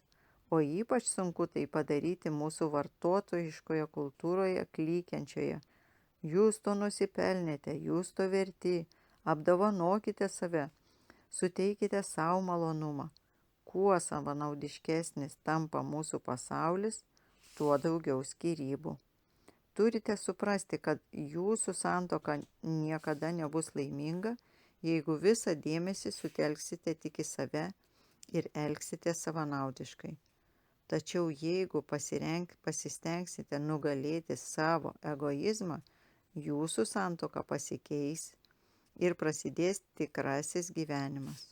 o ypač sunku tai padaryti mūsų vartotojiškoje kultūroje klykiančioje. Jūs to nusipelnėte, jūs to verti, apdovanokite save, suteikite savo malonumą. Kuo savanaudiškesnis tampa mūsų pasaulis, tuo daugiau skyrybų. Turite suprasti, kad jūsų santuoka niekada nebus laiminga, jeigu visą dėmesį sutelksite tik į save ir elgsite savanaudiškai. Tačiau jeigu pasistengsite nugalėti savo egoizmą, jūsų santuoka pasikeis ir prasidės tikrasis gyvenimas.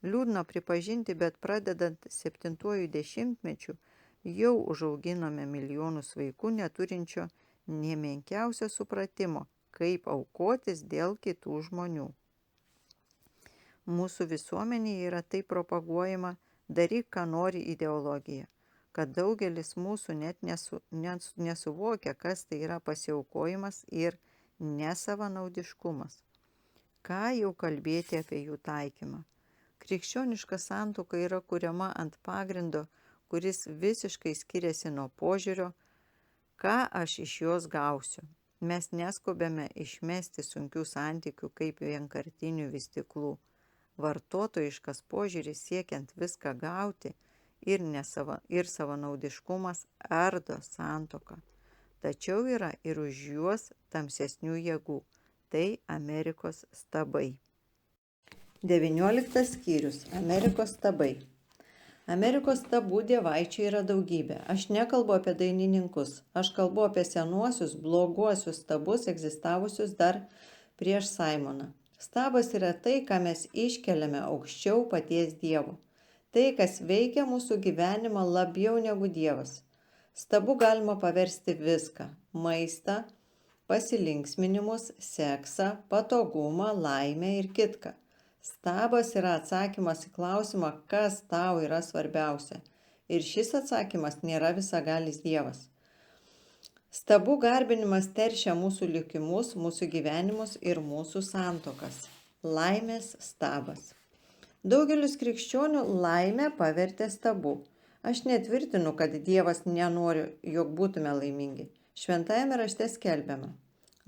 Liūdna pripažinti, bet pradedant 7-uoju dešimtmečiu jau užauginome milijonus vaikų neturinčio nė menkiausio supratimo, kaip aukotis dėl kitų žmonių. Mūsų visuomenėje yra taip propaguojama daryk, ką nori ideologija, kad daugelis mūsų net nesuvokia, kas tai yra pasiaukojimas ir nesavanaudiškumas. Ką jau kalbėti apie jų taikymą? Krikščioniška santuoka yra kuriama ant pagrindo, kuris visiškai skiriasi nuo požiūrio, ką aš iš jos gausiu. Mes neskubame išmesti sunkių santykių kaip vienkartinių vystyklų. Vartotojiškas požiūris siekiant viską gauti ir savanaudiškumas ardo santuoką. Tačiau yra ir už juos tamsesnių jėgų. Tai Amerikos stabai. 19 skyrius. Amerikos stabai. Amerikos stabų dievaičių yra daugybė. Aš nekalbu apie dainininkus. Aš kalbu apie senuosius, bloguosius stabus egzistavusius dar prieš Saimoną. Stabas yra tai, ką mes iškeliame aukščiau paties Dievo. Tai, kas veikia mūsų gyvenimą labiau negu Dievas. Stabu galima paversti viską – maistą, pasilinksminimus, seksą, patogumą, laimę ir kitką. Stabas yra atsakymas į klausimą, kas tau yra svarbiausia. Ir šis atsakymas nėra visagalis Dievas. Stabų garbinimas teršia mūsų likimus, mūsų gyvenimus ir mūsų santuokas. Laimės stabas. Daugelis krikščionių laimę pavertė stabu. Aš netvirtinu, kad Dievas nenori, jog būtume laimingi. Šventajame rašte skelbiama: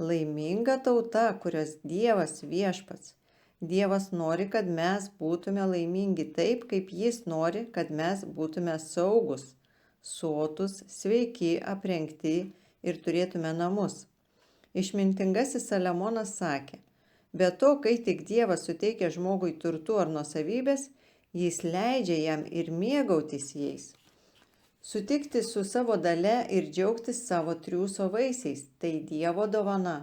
laiminga tauta, kurios Dievas viešpats. Dievas nori, kad mes būtume laimingi taip, kaip Jis nori, kad mes būtume saugus, sotus, sveiki, aprengti ir turėtume namus. Išmintingasis Saliamonas sakė: be to, kai tik Dievas suteikia žmogui turtų ar nuosavybės, Jis leidžia jam ir mėgautis jais. Sutikti su savo dalia ir džiaugtis savo triūso vaisiais – tai Dievo dovana.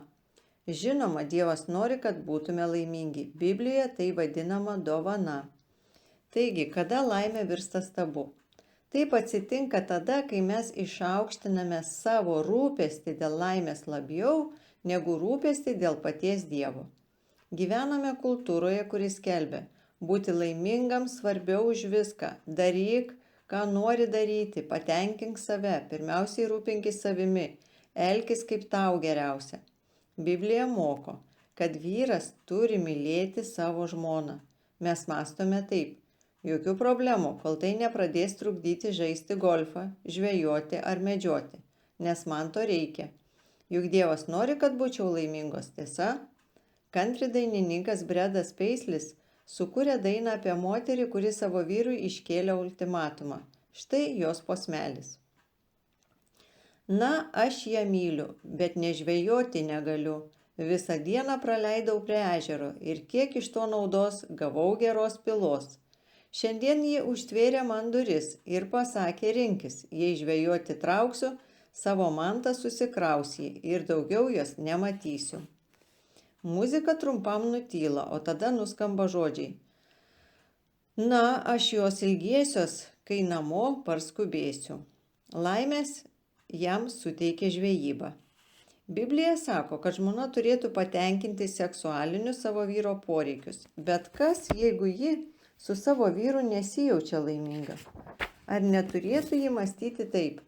Žinoma, Dievas nori, kad būtume laimingi. Biblijoje tai vadinama dovana. Taigi, kada laimė virsta stabu? Taip atsitinka tada, kai mes išaukštiname savo rūpestį dėl laimės labiau negu rūpestį dėl paties Dievo. Gyvename kultūroje, kuris skelbia: būti laimingam svarbiau už viską, daryk, ką nori daryti, patenkink save, pirmiausiai rūpinkis savimi, elkis kaip tau geriausia. Biblija moko, kad vyras turi mylėti savo žmoną. Mes mąstome taip: jokių problemų, kol tai nepradės trukdyti žaisti golfą, žvejoti ar medžioti, nes man to reikia. Juk Dievas nori, kad būčiau laimingos, tiesa? Country dainininkas Bredas Peislis sukūrė dainą apie moterį, kuri savo vyrui iškėlė ultimatumą. Štai jos posmelis. Na, aš ją myliu, bet nežvejoti negaliu. Visą dieną praleidau prie ežero ir kiek iš to naudos gavau geros pilos. Šiandien ji užtvėrė man duris ir pasakė: rinkis, jei žvejoti trauksiu, savo mantą susikrausi ir daugiau jos nematysiu. Muzika trumpam nutyla, o tada nuskamba žodžiai: na, aš jos ilgėsios, kai namo parskubėsiu. Laimės jam suteikė žvejyba. Biblija sako, kad žmona turėtų patenkinti seksualinius savo vyro poreikius. Bet kas, jeigu ji su savo vyru nesijaučia laiminga? Ar neturėtų ji mąstyti taip: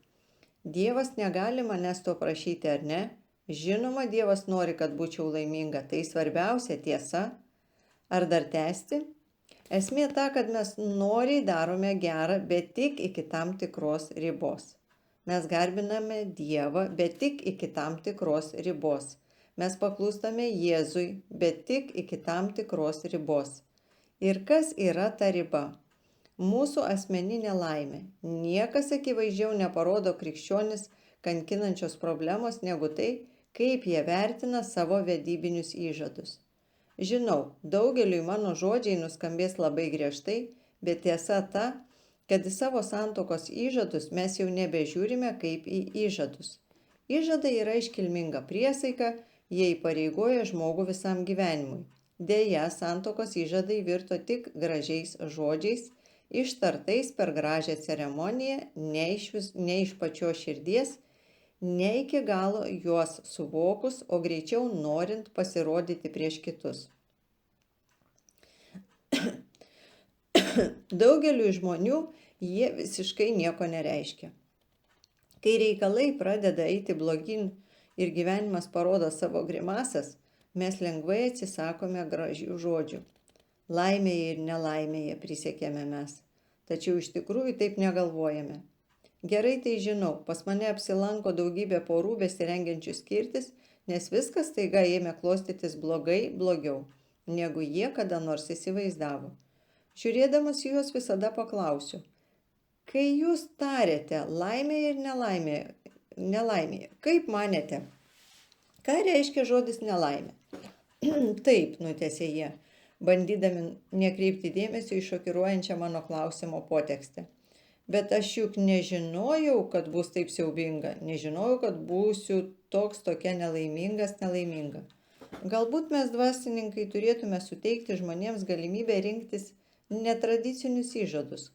Dievas negali manęs to prašyti, ar ne? Žinoma, Dievas nori, kad būčiau laiminga, tai svarbiausia, tiesa. Ar dar tęsti? Esmė ta, kad mes noriai darome gerą, bet tik iki tam tikros ribos. Mes garbiname Dievą, bet tik iki tam tikros ribos. Mes paklūstame Jėzui, bet tik iki tam tikros ribos. Ir kas yra ta riba? Mūsų asmeninė laimė. Niekas akivaizdžiau neparodo krikščionis kankinančios problemos negu tai, kaip jie vertina savo vedybinius įžadus. Žinau, daugeliui mano žodžiai nuskambės labai griežtai, bet tiesa ta, kad į savo santuokos įžadus mes jau nebežiūrime kaip į įžadus. Įžadai yra iškilminga priesaika, jie įpareigoja žmogų visam gyvenimui. Deja, santuokos įžadai virto tik gražiais žodžiais, ištartais per gražią ceremoniją, ne iš pačios širdies, ne iki galo juos suvokus, o greičiau norint pasirodyti prieš kitus. Daugeliui žmonių jie visiškai nieko nereiškia. Kai reikalai pradeda eiti blogyn ir gyvenimas parodo savo grimasas, mes lengvai atsisakome gražių žodžių. Laimėje ir nelaimėje prisiekėme mes, tačiau iš tikrųjų taip negalvojame. Gerai tai žinau, pas mane apsilanko daugybė porų besirengiančių skirtis, nes viskas taiga ėmė klostytis blogiau, negu jie kada nors įsivaizdavo. Žiūrėdamas juos visada paklausiu: kai jūs tarėte laimėje ir nelaimėje, kaip manėte, ką reiškia žodis nelaimė? Taip, nutęsė jie, bandydami nekreipti dėmesio į šokiruojančią mano klausimo potekstę. Bet aš juk nežinojau, kad bus taip siaubinga, nežinojau, kad būsiu tokia nelaiminga. Galbūt mes dvasininkai turėtume suteikti žmonėms galimybę rinktis netradicinius įžadus.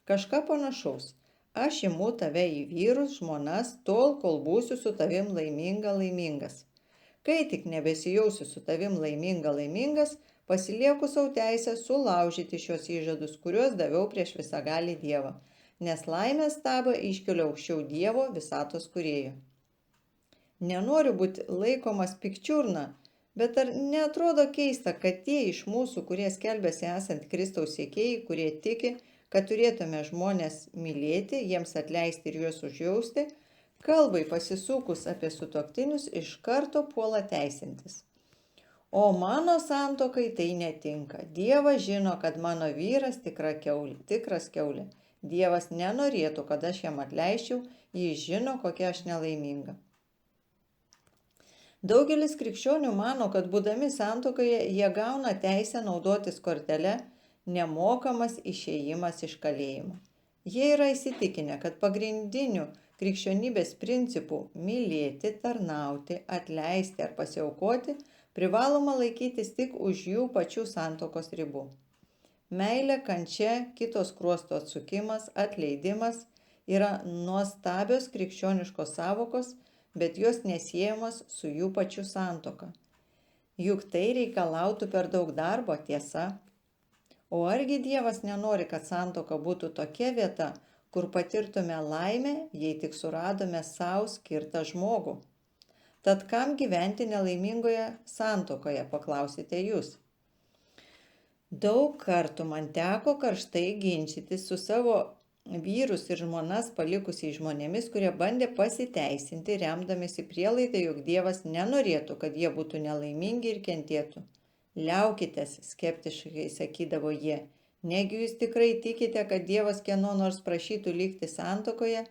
Kažką panašaus. Aš imu tave į vyrus, žmonas, tol, kol būsiu su tavim laimingas. Kai tik nebesijausiu su tavim laimingas, pasilieku savo teisę sulaužyti šios įžadus, kuriuos daviau prieš visagalį Dievą. Nes laimės stabą iškeliu aukščiau Dievo visatos kūrėjo. Nenoriu būti laikomas pikčiurna, bet ar neatrodo keista, kad tie iš mūsų, kurie skelbiasi esant Kristaus sekėjai, kurie tiki, kad turėtume žmonės mylėti, jiems atleisti ir juos užjausti, kalbai pasisukus apie sutuoktinius iš karto puola teisintis. O mano santuokai tai netinka. Dievas žino, kad mano vyras tikras kiaulė. Dievas nenorėtų, kad aš jam atleisčiau, jis žino, kokia aš nelaiminga. Daugelis krikščionių mano, kad būdami santuokoje jie gauna teisę naudotis kortele nemokamas išėjimas iš kalėjimo. Jie yra įsitikinę, kad pagrindinių krikščionybės principų mylėti, tarnauti, atleisti ar pasiaukoti privaloma laikytis tik už jų pačių santuokos ribų. Meilė, kančia, kito skruosto atsukimas, atleidimas yra nuostabios krikščioniškos sąvokos, bet jos nesiejamos su jų pačių santuoka. Juk tai reikalautų per daug darbo, tiesa. O argi Dievas nenori, kad santuoka būtų tokia vieta, kur patirtume laimę, jei tik suradome savo skirtą žmogų? Tad kam gyventi nelaimingoje santuokoje, paklausite jūs. Daug kartų man teko karštai ginčytis su savo vyrus ir žmonas palikusiais žmonėmis, kurie bandė pasiteisinti, remdamėsi prielaidą, jog Dievas nenorėtų, kad jie būtų nelaimingi ir kentėtų. Liaukitės, skeptiškai sakydavo jie, negi jūs tikrai tikite, kad Dievas kieno nors prašytų likti santuokoje,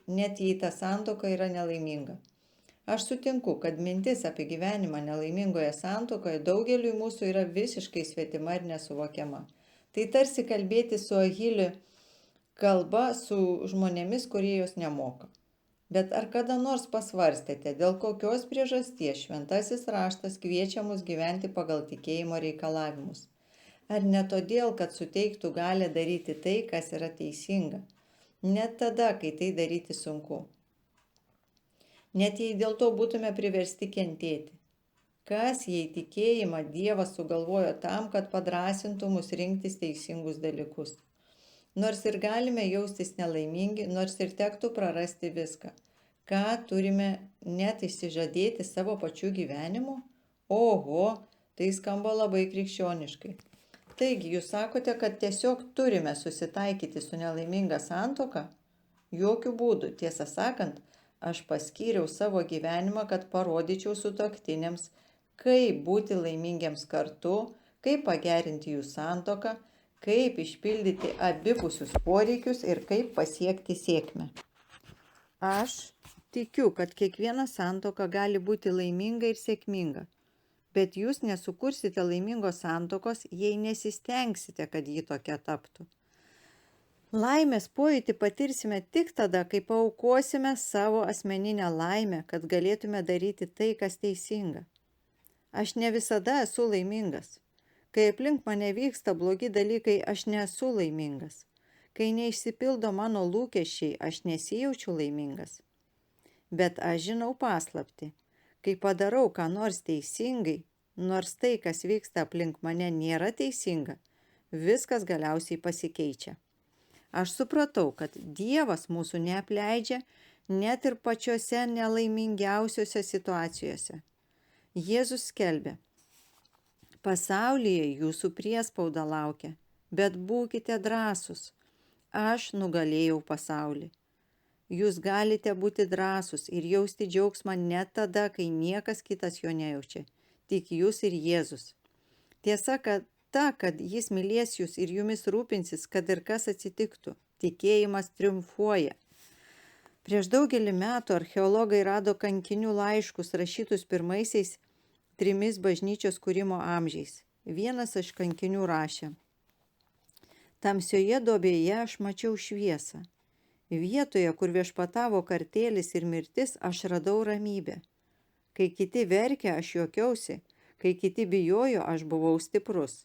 net jei ta santuoka yra nelaiminga. Aš sutinku, kad mintis apie gyvenimą nelaimingoje santuokoje daugeliui mūsų yra visiškai svetima ir nesuvokiama. Tai tarsi kalbėti su Ahiliu kalba su žmonėmis, kurie jos nemoka. Bet ar kada nors pasvarstėte, dėl kokios priežasties šventasis raštas kviečia mus gyventi pagal tikėjimo reikalavimus? Ar ne todėl, kad suteiktų galią daryti tai, kas yra teisinga? Net tada, kai tai daryti sunku. Net jei dėl to būtume priversti kentėti. Kas, jei tikėjimą Dievas sugalvojo tam, kad padrąsintų mus rinktis teisingus dalykus? Nors ir galime jaustis nelaimingi, nors ir tektų prarasti viską. Ką turime net išsižadėti savo pačių gyvenimu? Oho, tai skamba labai krikščioniškai. Taigi, jūs sakote, kad tiesiog turime susitaikyti su nelaiminga santuoka? Jokių būdų, tiesą sakant, aš paskyriau savo gyvenimą, kad parodyčiau sutuoktiniams, kaip būti laimingiems kartu, kaip pagerinti jų santuoką, kaip išpildyti abipusius poreikius ir kaip pasiekti sėkmę. Aš tikiu, kad kiekviena santuoka gali būti laiminga ir sėkminga, bet jūs nesukursite laimingos santuokos, jei nesistengsite, kad ji tokia taptų. Laimės pojūtį patirsime tik tada, kai paaukosime savo asmeninę laimę, kad galėtume daryti tai, kas teisinga. Aš ne visada esu laimingas. Kai aplink mane vyksta blogi dalykai, aš nesu laimingas. Kai neišsipildo mano lūkesčiai, aš nesijaučiu laimingas. Bet aš žinau paslaptį. Kai padarau ką nors teisingai, nors tai, kas vyksta aplink mane, nėra teisinga, viskas galiausiai pasikeičia. Aš supratau, kad Dievas mūsų neapleidžia net ir pačiose nelaimingiausiose situacijose. Jėzus skelbė: pasaulyje jūsų priespauda laukia, bet būkite drąsūs. Aš nugalėjau pasaulį. Jūs galite būti drąsūs ir jausti džiaugsmą net tada, kai niekas kitas jo nejaučia, tik jūs ir Jėzus. Tiesa, kad jis mylės jūs ir jumis rūpinsis, kad ir kas atsitiktų. Tikėjimas triumfuoja. Prieš daugelį metų archeologai rado kankinių laiškus rašytus pirmaisiais 3 bažnyčios kūrimo amžiais. Vienas iš kankinių rašė: tamsioje duobėje aš mačiau šviesą. Vietoje, kur viešpatavo kartėlis ir mirtis, aš radau ramybę. Kai kiti verkė, aš juokiausi, kai kiti bijojo, aš buvau stiprus.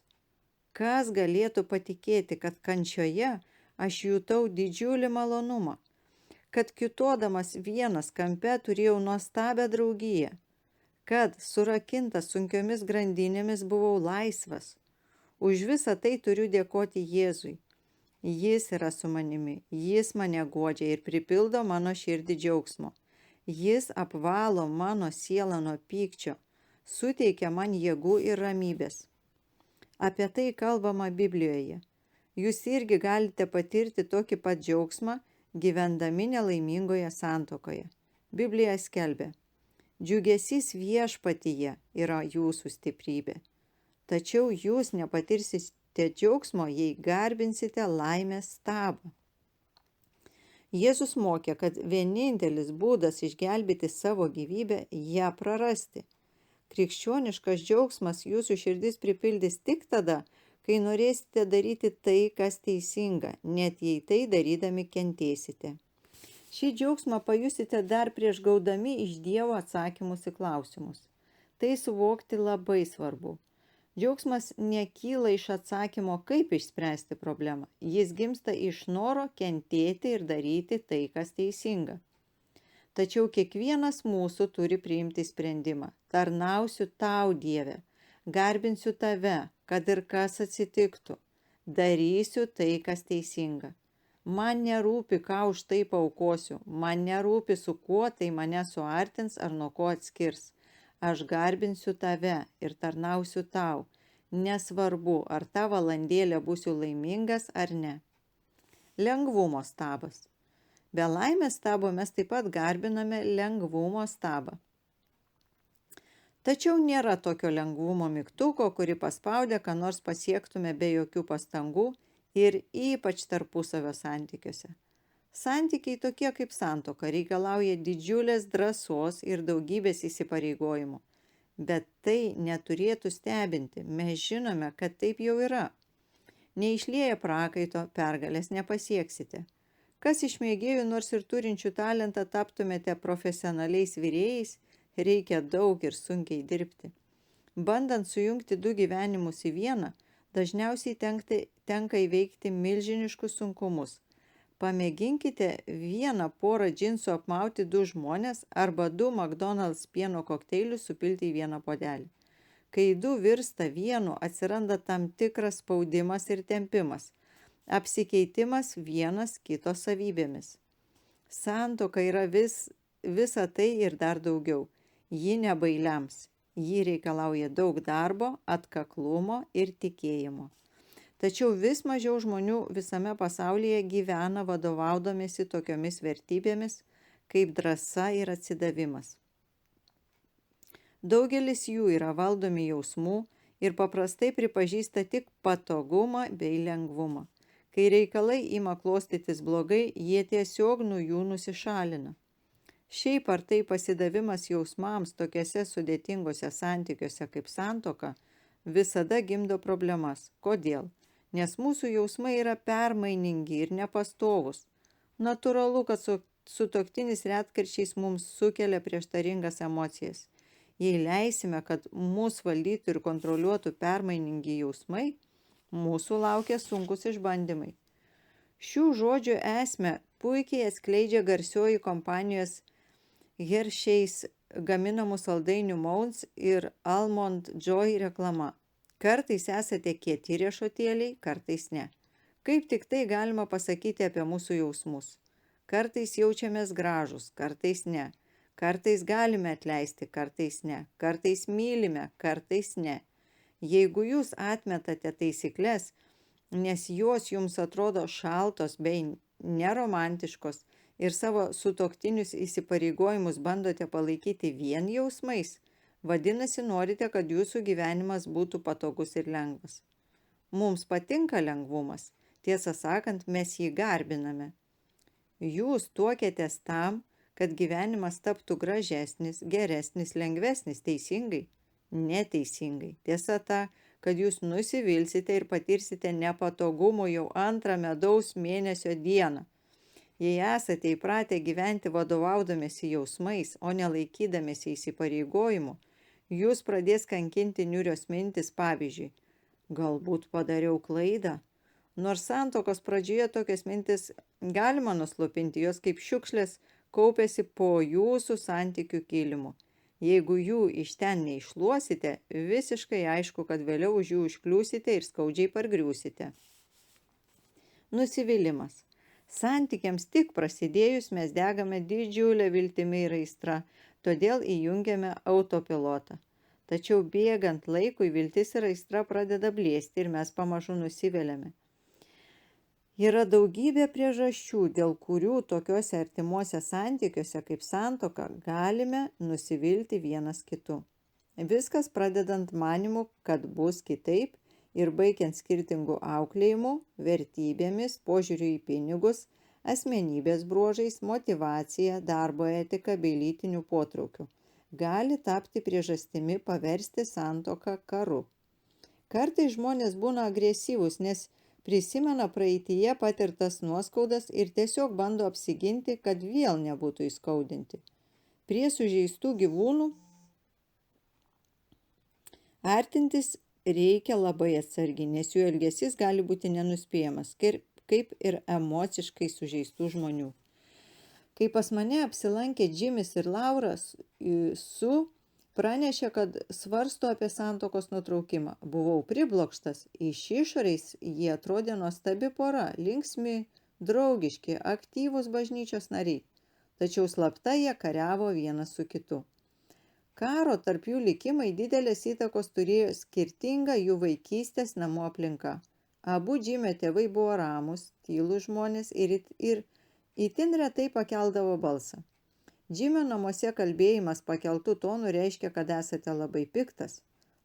Kas galėtų patikėti, kad kančioje aš jutau didžiulį malonumą, kad kiūtodamas vienas kampe turėjau nuostabią draugiją, kad surakintas sunkiomis grandinėmis buvau laisvas. Už visą tai turiu dėkoti Jėzui. Jis yra su manimi, jis mane guodžia ir pripildo mano širdį džiaugsmo. Jis apvalo mano sielą nuo pykčio, suteikia man jėgų ir ramybės. Apie tai kalbama Biblijoje. Jūs irgi galite patirti tokį pat džiaugsmą, gyvendami nelaimingoje santuokoje. Biblija skelbia: džiugesys viešpatyje yra jūsų stiprybė. Tačiau jūs nepatirsite džiaugsmo, jei garbinsite laimės stabą. Jėzus mokė, kad vienintelis būdas išgelbėti savo gyvybę – ją prarasti. Krikščioniškas džiaugsmas jūsų širdis pripildys tik tada, kai norėsite daryti tai, kas teisinga, net jei tai darydami kentėsite. Šį džiaugsmą pajusite dar prieš gaudami iš Dievo atsakymus į klausimus. Tai suvokti labai svarbu. Džiaugsmas nekyla iš atsakymo, kaip išspręsti problemą. Jis gimsta iš noro kentėti ir daryti tai, kas teisinga. Tačiau kiekvienas mūsų turi priimti sprendimą. Tarnausiu tau, Dieve, garbinsiu tave, kad ir kas atsitiktų. Darysiu tai, kas teisinga. Man nerūpi, ką už tai paaukosiu. Man nerūpi, su kuo tai mane suartins ar nuo ko atskirs. Aš garbinsiu tave ir tarnausiu tau. Nesvarbu, ar ta valandėlė būsiu laimingas ar ne. Lengvumo stabas. Be laimės stabo mes taip pat garbiname lengvumo stabą. Tačiau nėra tokio lengvumo mygtuko, kurį paspaudę, ką nors pasiektume be jokių pastangų ir ypač tarpusavio santykiuose. Santykiai tokie kaip santuoka reikalauja didžiulės drąsos ir daugybės įsipareigojimų. Bet tai neturėtų stebinti, mes žinome, kad taip jau yra. Neišlieję prakaito, pergalės nepasieksite. Kas iš mėgėjų, nors ir turinčių talentą, taptumėte profesionaliais virėjais, reikia daug ir sunkiai dirbti. Bandant sujungti du gyvenimus į vieną, dažniausiai tenka įveikti milžiniškus sunkumus. Pamėginkite vieną porą džinsų apmauti du žmonės arba du McDonald's pieno kokteilius supilti į vieną puodelį. Kai du virsta vienu, atsiranda tam tikras spaudimas ir tempimas. Apsikeitimas vienas kito savybėmis. Santuoka yra visa tai ir dar daugiau. Ji nebailiams. Ji reikalauja daug darbo, atkaklumo ir tikėjimo. Tačiau vis mažiau žmonių visame pasaulyje gyvena vadovaudomėsi tokiomis vertybėmis, kaip drąsa ir atsidavimas. Daugelis jų yra valdomi jausmų ir paprastai pripažįsta tik patogumą bei lengvumą. Kai reikalai ima klostytis blogai, jie tiesiog nuo jų nusišalina. Šiaip ar tai pasidavimas jausmams tokiuose sudėtingose santykiuose kaip santuoka visada gimdo problemas. Kodėl? Nes mūsų jausmai yra permainingi ir nepastovūs. Natūralu, kad sutuoktinis retkarčiais mums sukelia prieštaringas emocijas. Jei leisime, kad mus valdytų ir kontroliuotų permainingi jausmai, mūsų laukia sunkus išbandymai. Šių žodžių esmę puikiai atskleidžia garsioji kompanijos Hershey's gaminamų saldainių Mounds ir Almond Joy reklama. Kartais esate kieti riešutėliai, kartais ne. Kaip tik tai galima pasakyti apie mūsų jausmus. Kartais jaučiamės gražus, kartais ne. Kartais galime atleisti, kartais ne. Kartais mylime, kartais ne. Jeigu jūs atmetate taisyklės, nes jos jums atrodo šaltos bei neromantiškos ir savo sutuoktinius įsipareigojimus bandote palaikyti vien jausmais, vadinasi, norite, kad jūsų gyvenimas būtų patogus ir lengvas. Mums patinka lengvumas, tiesą sakant, mes jį garbiname. Jūs tuokėtės tam, kad gyvenimas taptų gražesnis, geresnis, lengvesnis, teisingai. Neteisingai. Tiesa ta, kad jūs nusivilsite ir patirsite nepatogumo jau antrą medaus mėnesio dieną. Jei esate įpratę gyventi vadovaudomėsi jausmais, o nelaikydamėsi įsipareigojimų, jūs pradės kankinti niūrios mintis, pavyzdžiui, galbūt padariau klaidą. Nors santuokos pradžioje tokias mintis galima nuslopinti, jos kaip šiukšlės kaupiasi po jūsų santykių kilimu. Jeigu jų iš ten neiššluosite, visiškai aišku, kad vėliau už jų užkliūsite ir skaudžiai pargriūsite. Nusivylimas. Santykiams tik prasidėjus mes degame didžiulę viltimį ir aistrą, todėl įjungiame autopilotą. Tačiau bėgant laikui viltis ir aistra pradeda blėsti ir mes pamažu nusiviliame. Yra daugybė priežasčių, dėl kurių tokiuose artimuose santykiuose kaip santuoka galime nusivilti vienas kitu. Viskas pradedant manimu, kad bus kitaip ir baigiant skirtingų auklėjimų, vertybėmis, požiūriu į pinigus, asmenybės bruožais, motyvacija, darbo etika bei lytinių potraukių. Gali tapti priežastimi paversti santuoką karu. Kartais žmonės būna agresyvūs, nes prisimena praeityje patirtas nuoskaudas ir tiesiog bando apsiginti, kad vėl nebūtų įskaudinti. Prie sužeistų gyvūnų artintis reikia labai atsargiai, nes jų elgesys gali būti nenuspėjamas, kaip ir emociškai sužeistų žmonių. Kai pas mane apsilankė Jimis ir Laura pranešė, kad svarsto apie santuokos nutraukimą. Buvau priblokštas, iš išorės jie atrodė nuostabi pora, linksmi, draugiški, aktyvūs bažnyčios nariai, tačiau slapta jie kariavo vienas su kitu. Karo tarp jų likimai didelės įtakos turėjo skirtinga jų vaikystės namų aplinka. Abu Jimio tėvai buvo ramūs, tylūs žmonės ir itin retai pakeldavo balsą. Jimio namuose kalbėjimas pakeltų tonų reiškia, kad esate labai piktas.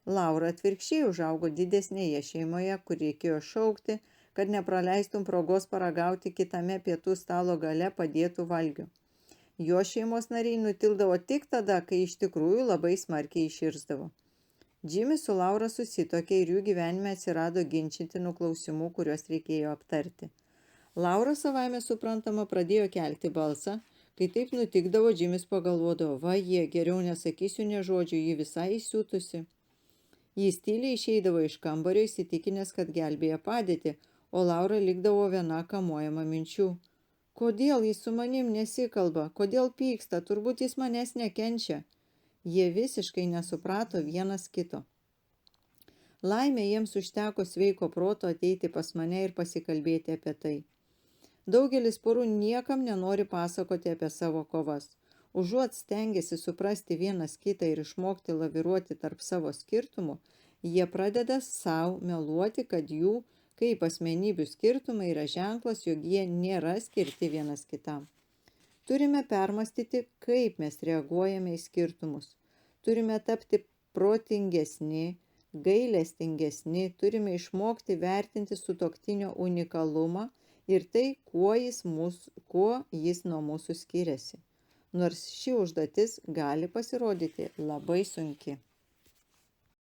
Laura atvirkščiai užaugo didesnėje šeimoje, kur reikėjo šaukti, kad nepraleistum progos paragauti kitame pietų stalo gale padėtų valgių. Jo šeimos nariai nutildavo tik tada, kai iš tikrųjų labai smarkiai iširzdavo. Jimis su Laura susituokė ir jų gyvenime atsirado ginčytinų klausimų, kuriuos reikėjo aptarti. Laura savaime suprantama pradėjo kelti balsą. Kai taip nutikdavo, Jimis pagalvodavo, geriau nesakysiu nė žodžių, ji visai įsiutusi. Jis tyliai išeidavo iš kambario įsitikinęs, kad gelbėja padėtį, o Laura likdavo viena kamuojama minčių. Kodėl jis su manim nesikalba, kodėl pyksta, turbūt jis manęs nekenčia. Jie visiškai nesuprato vienas kito. Laimė jiems užteko sveiko proto ateiti pas mane ir pasikalbėti apie tai. Daugelis porų niekam nenori pasakoti apie savo kovas. Užuot stengiasi suprasti vienas kitą ir išmokti laviruoti tarp savo skirtumų, jie pradeda savo meluoti, kad jų kaip asmenybių skirtumai yra ženklas, jog jie nėra skirti vienas kitam. Turime permastyti, kaip mes reaguojame į skirtumus. Turime tapti protingesni, gailestingesni, turime išmokti vertinti sutuoktinio unikalumą ir tai, kuo jis nuo mūsų skiriasi. Nors ši užduotis gali pasirodyti labai sunki.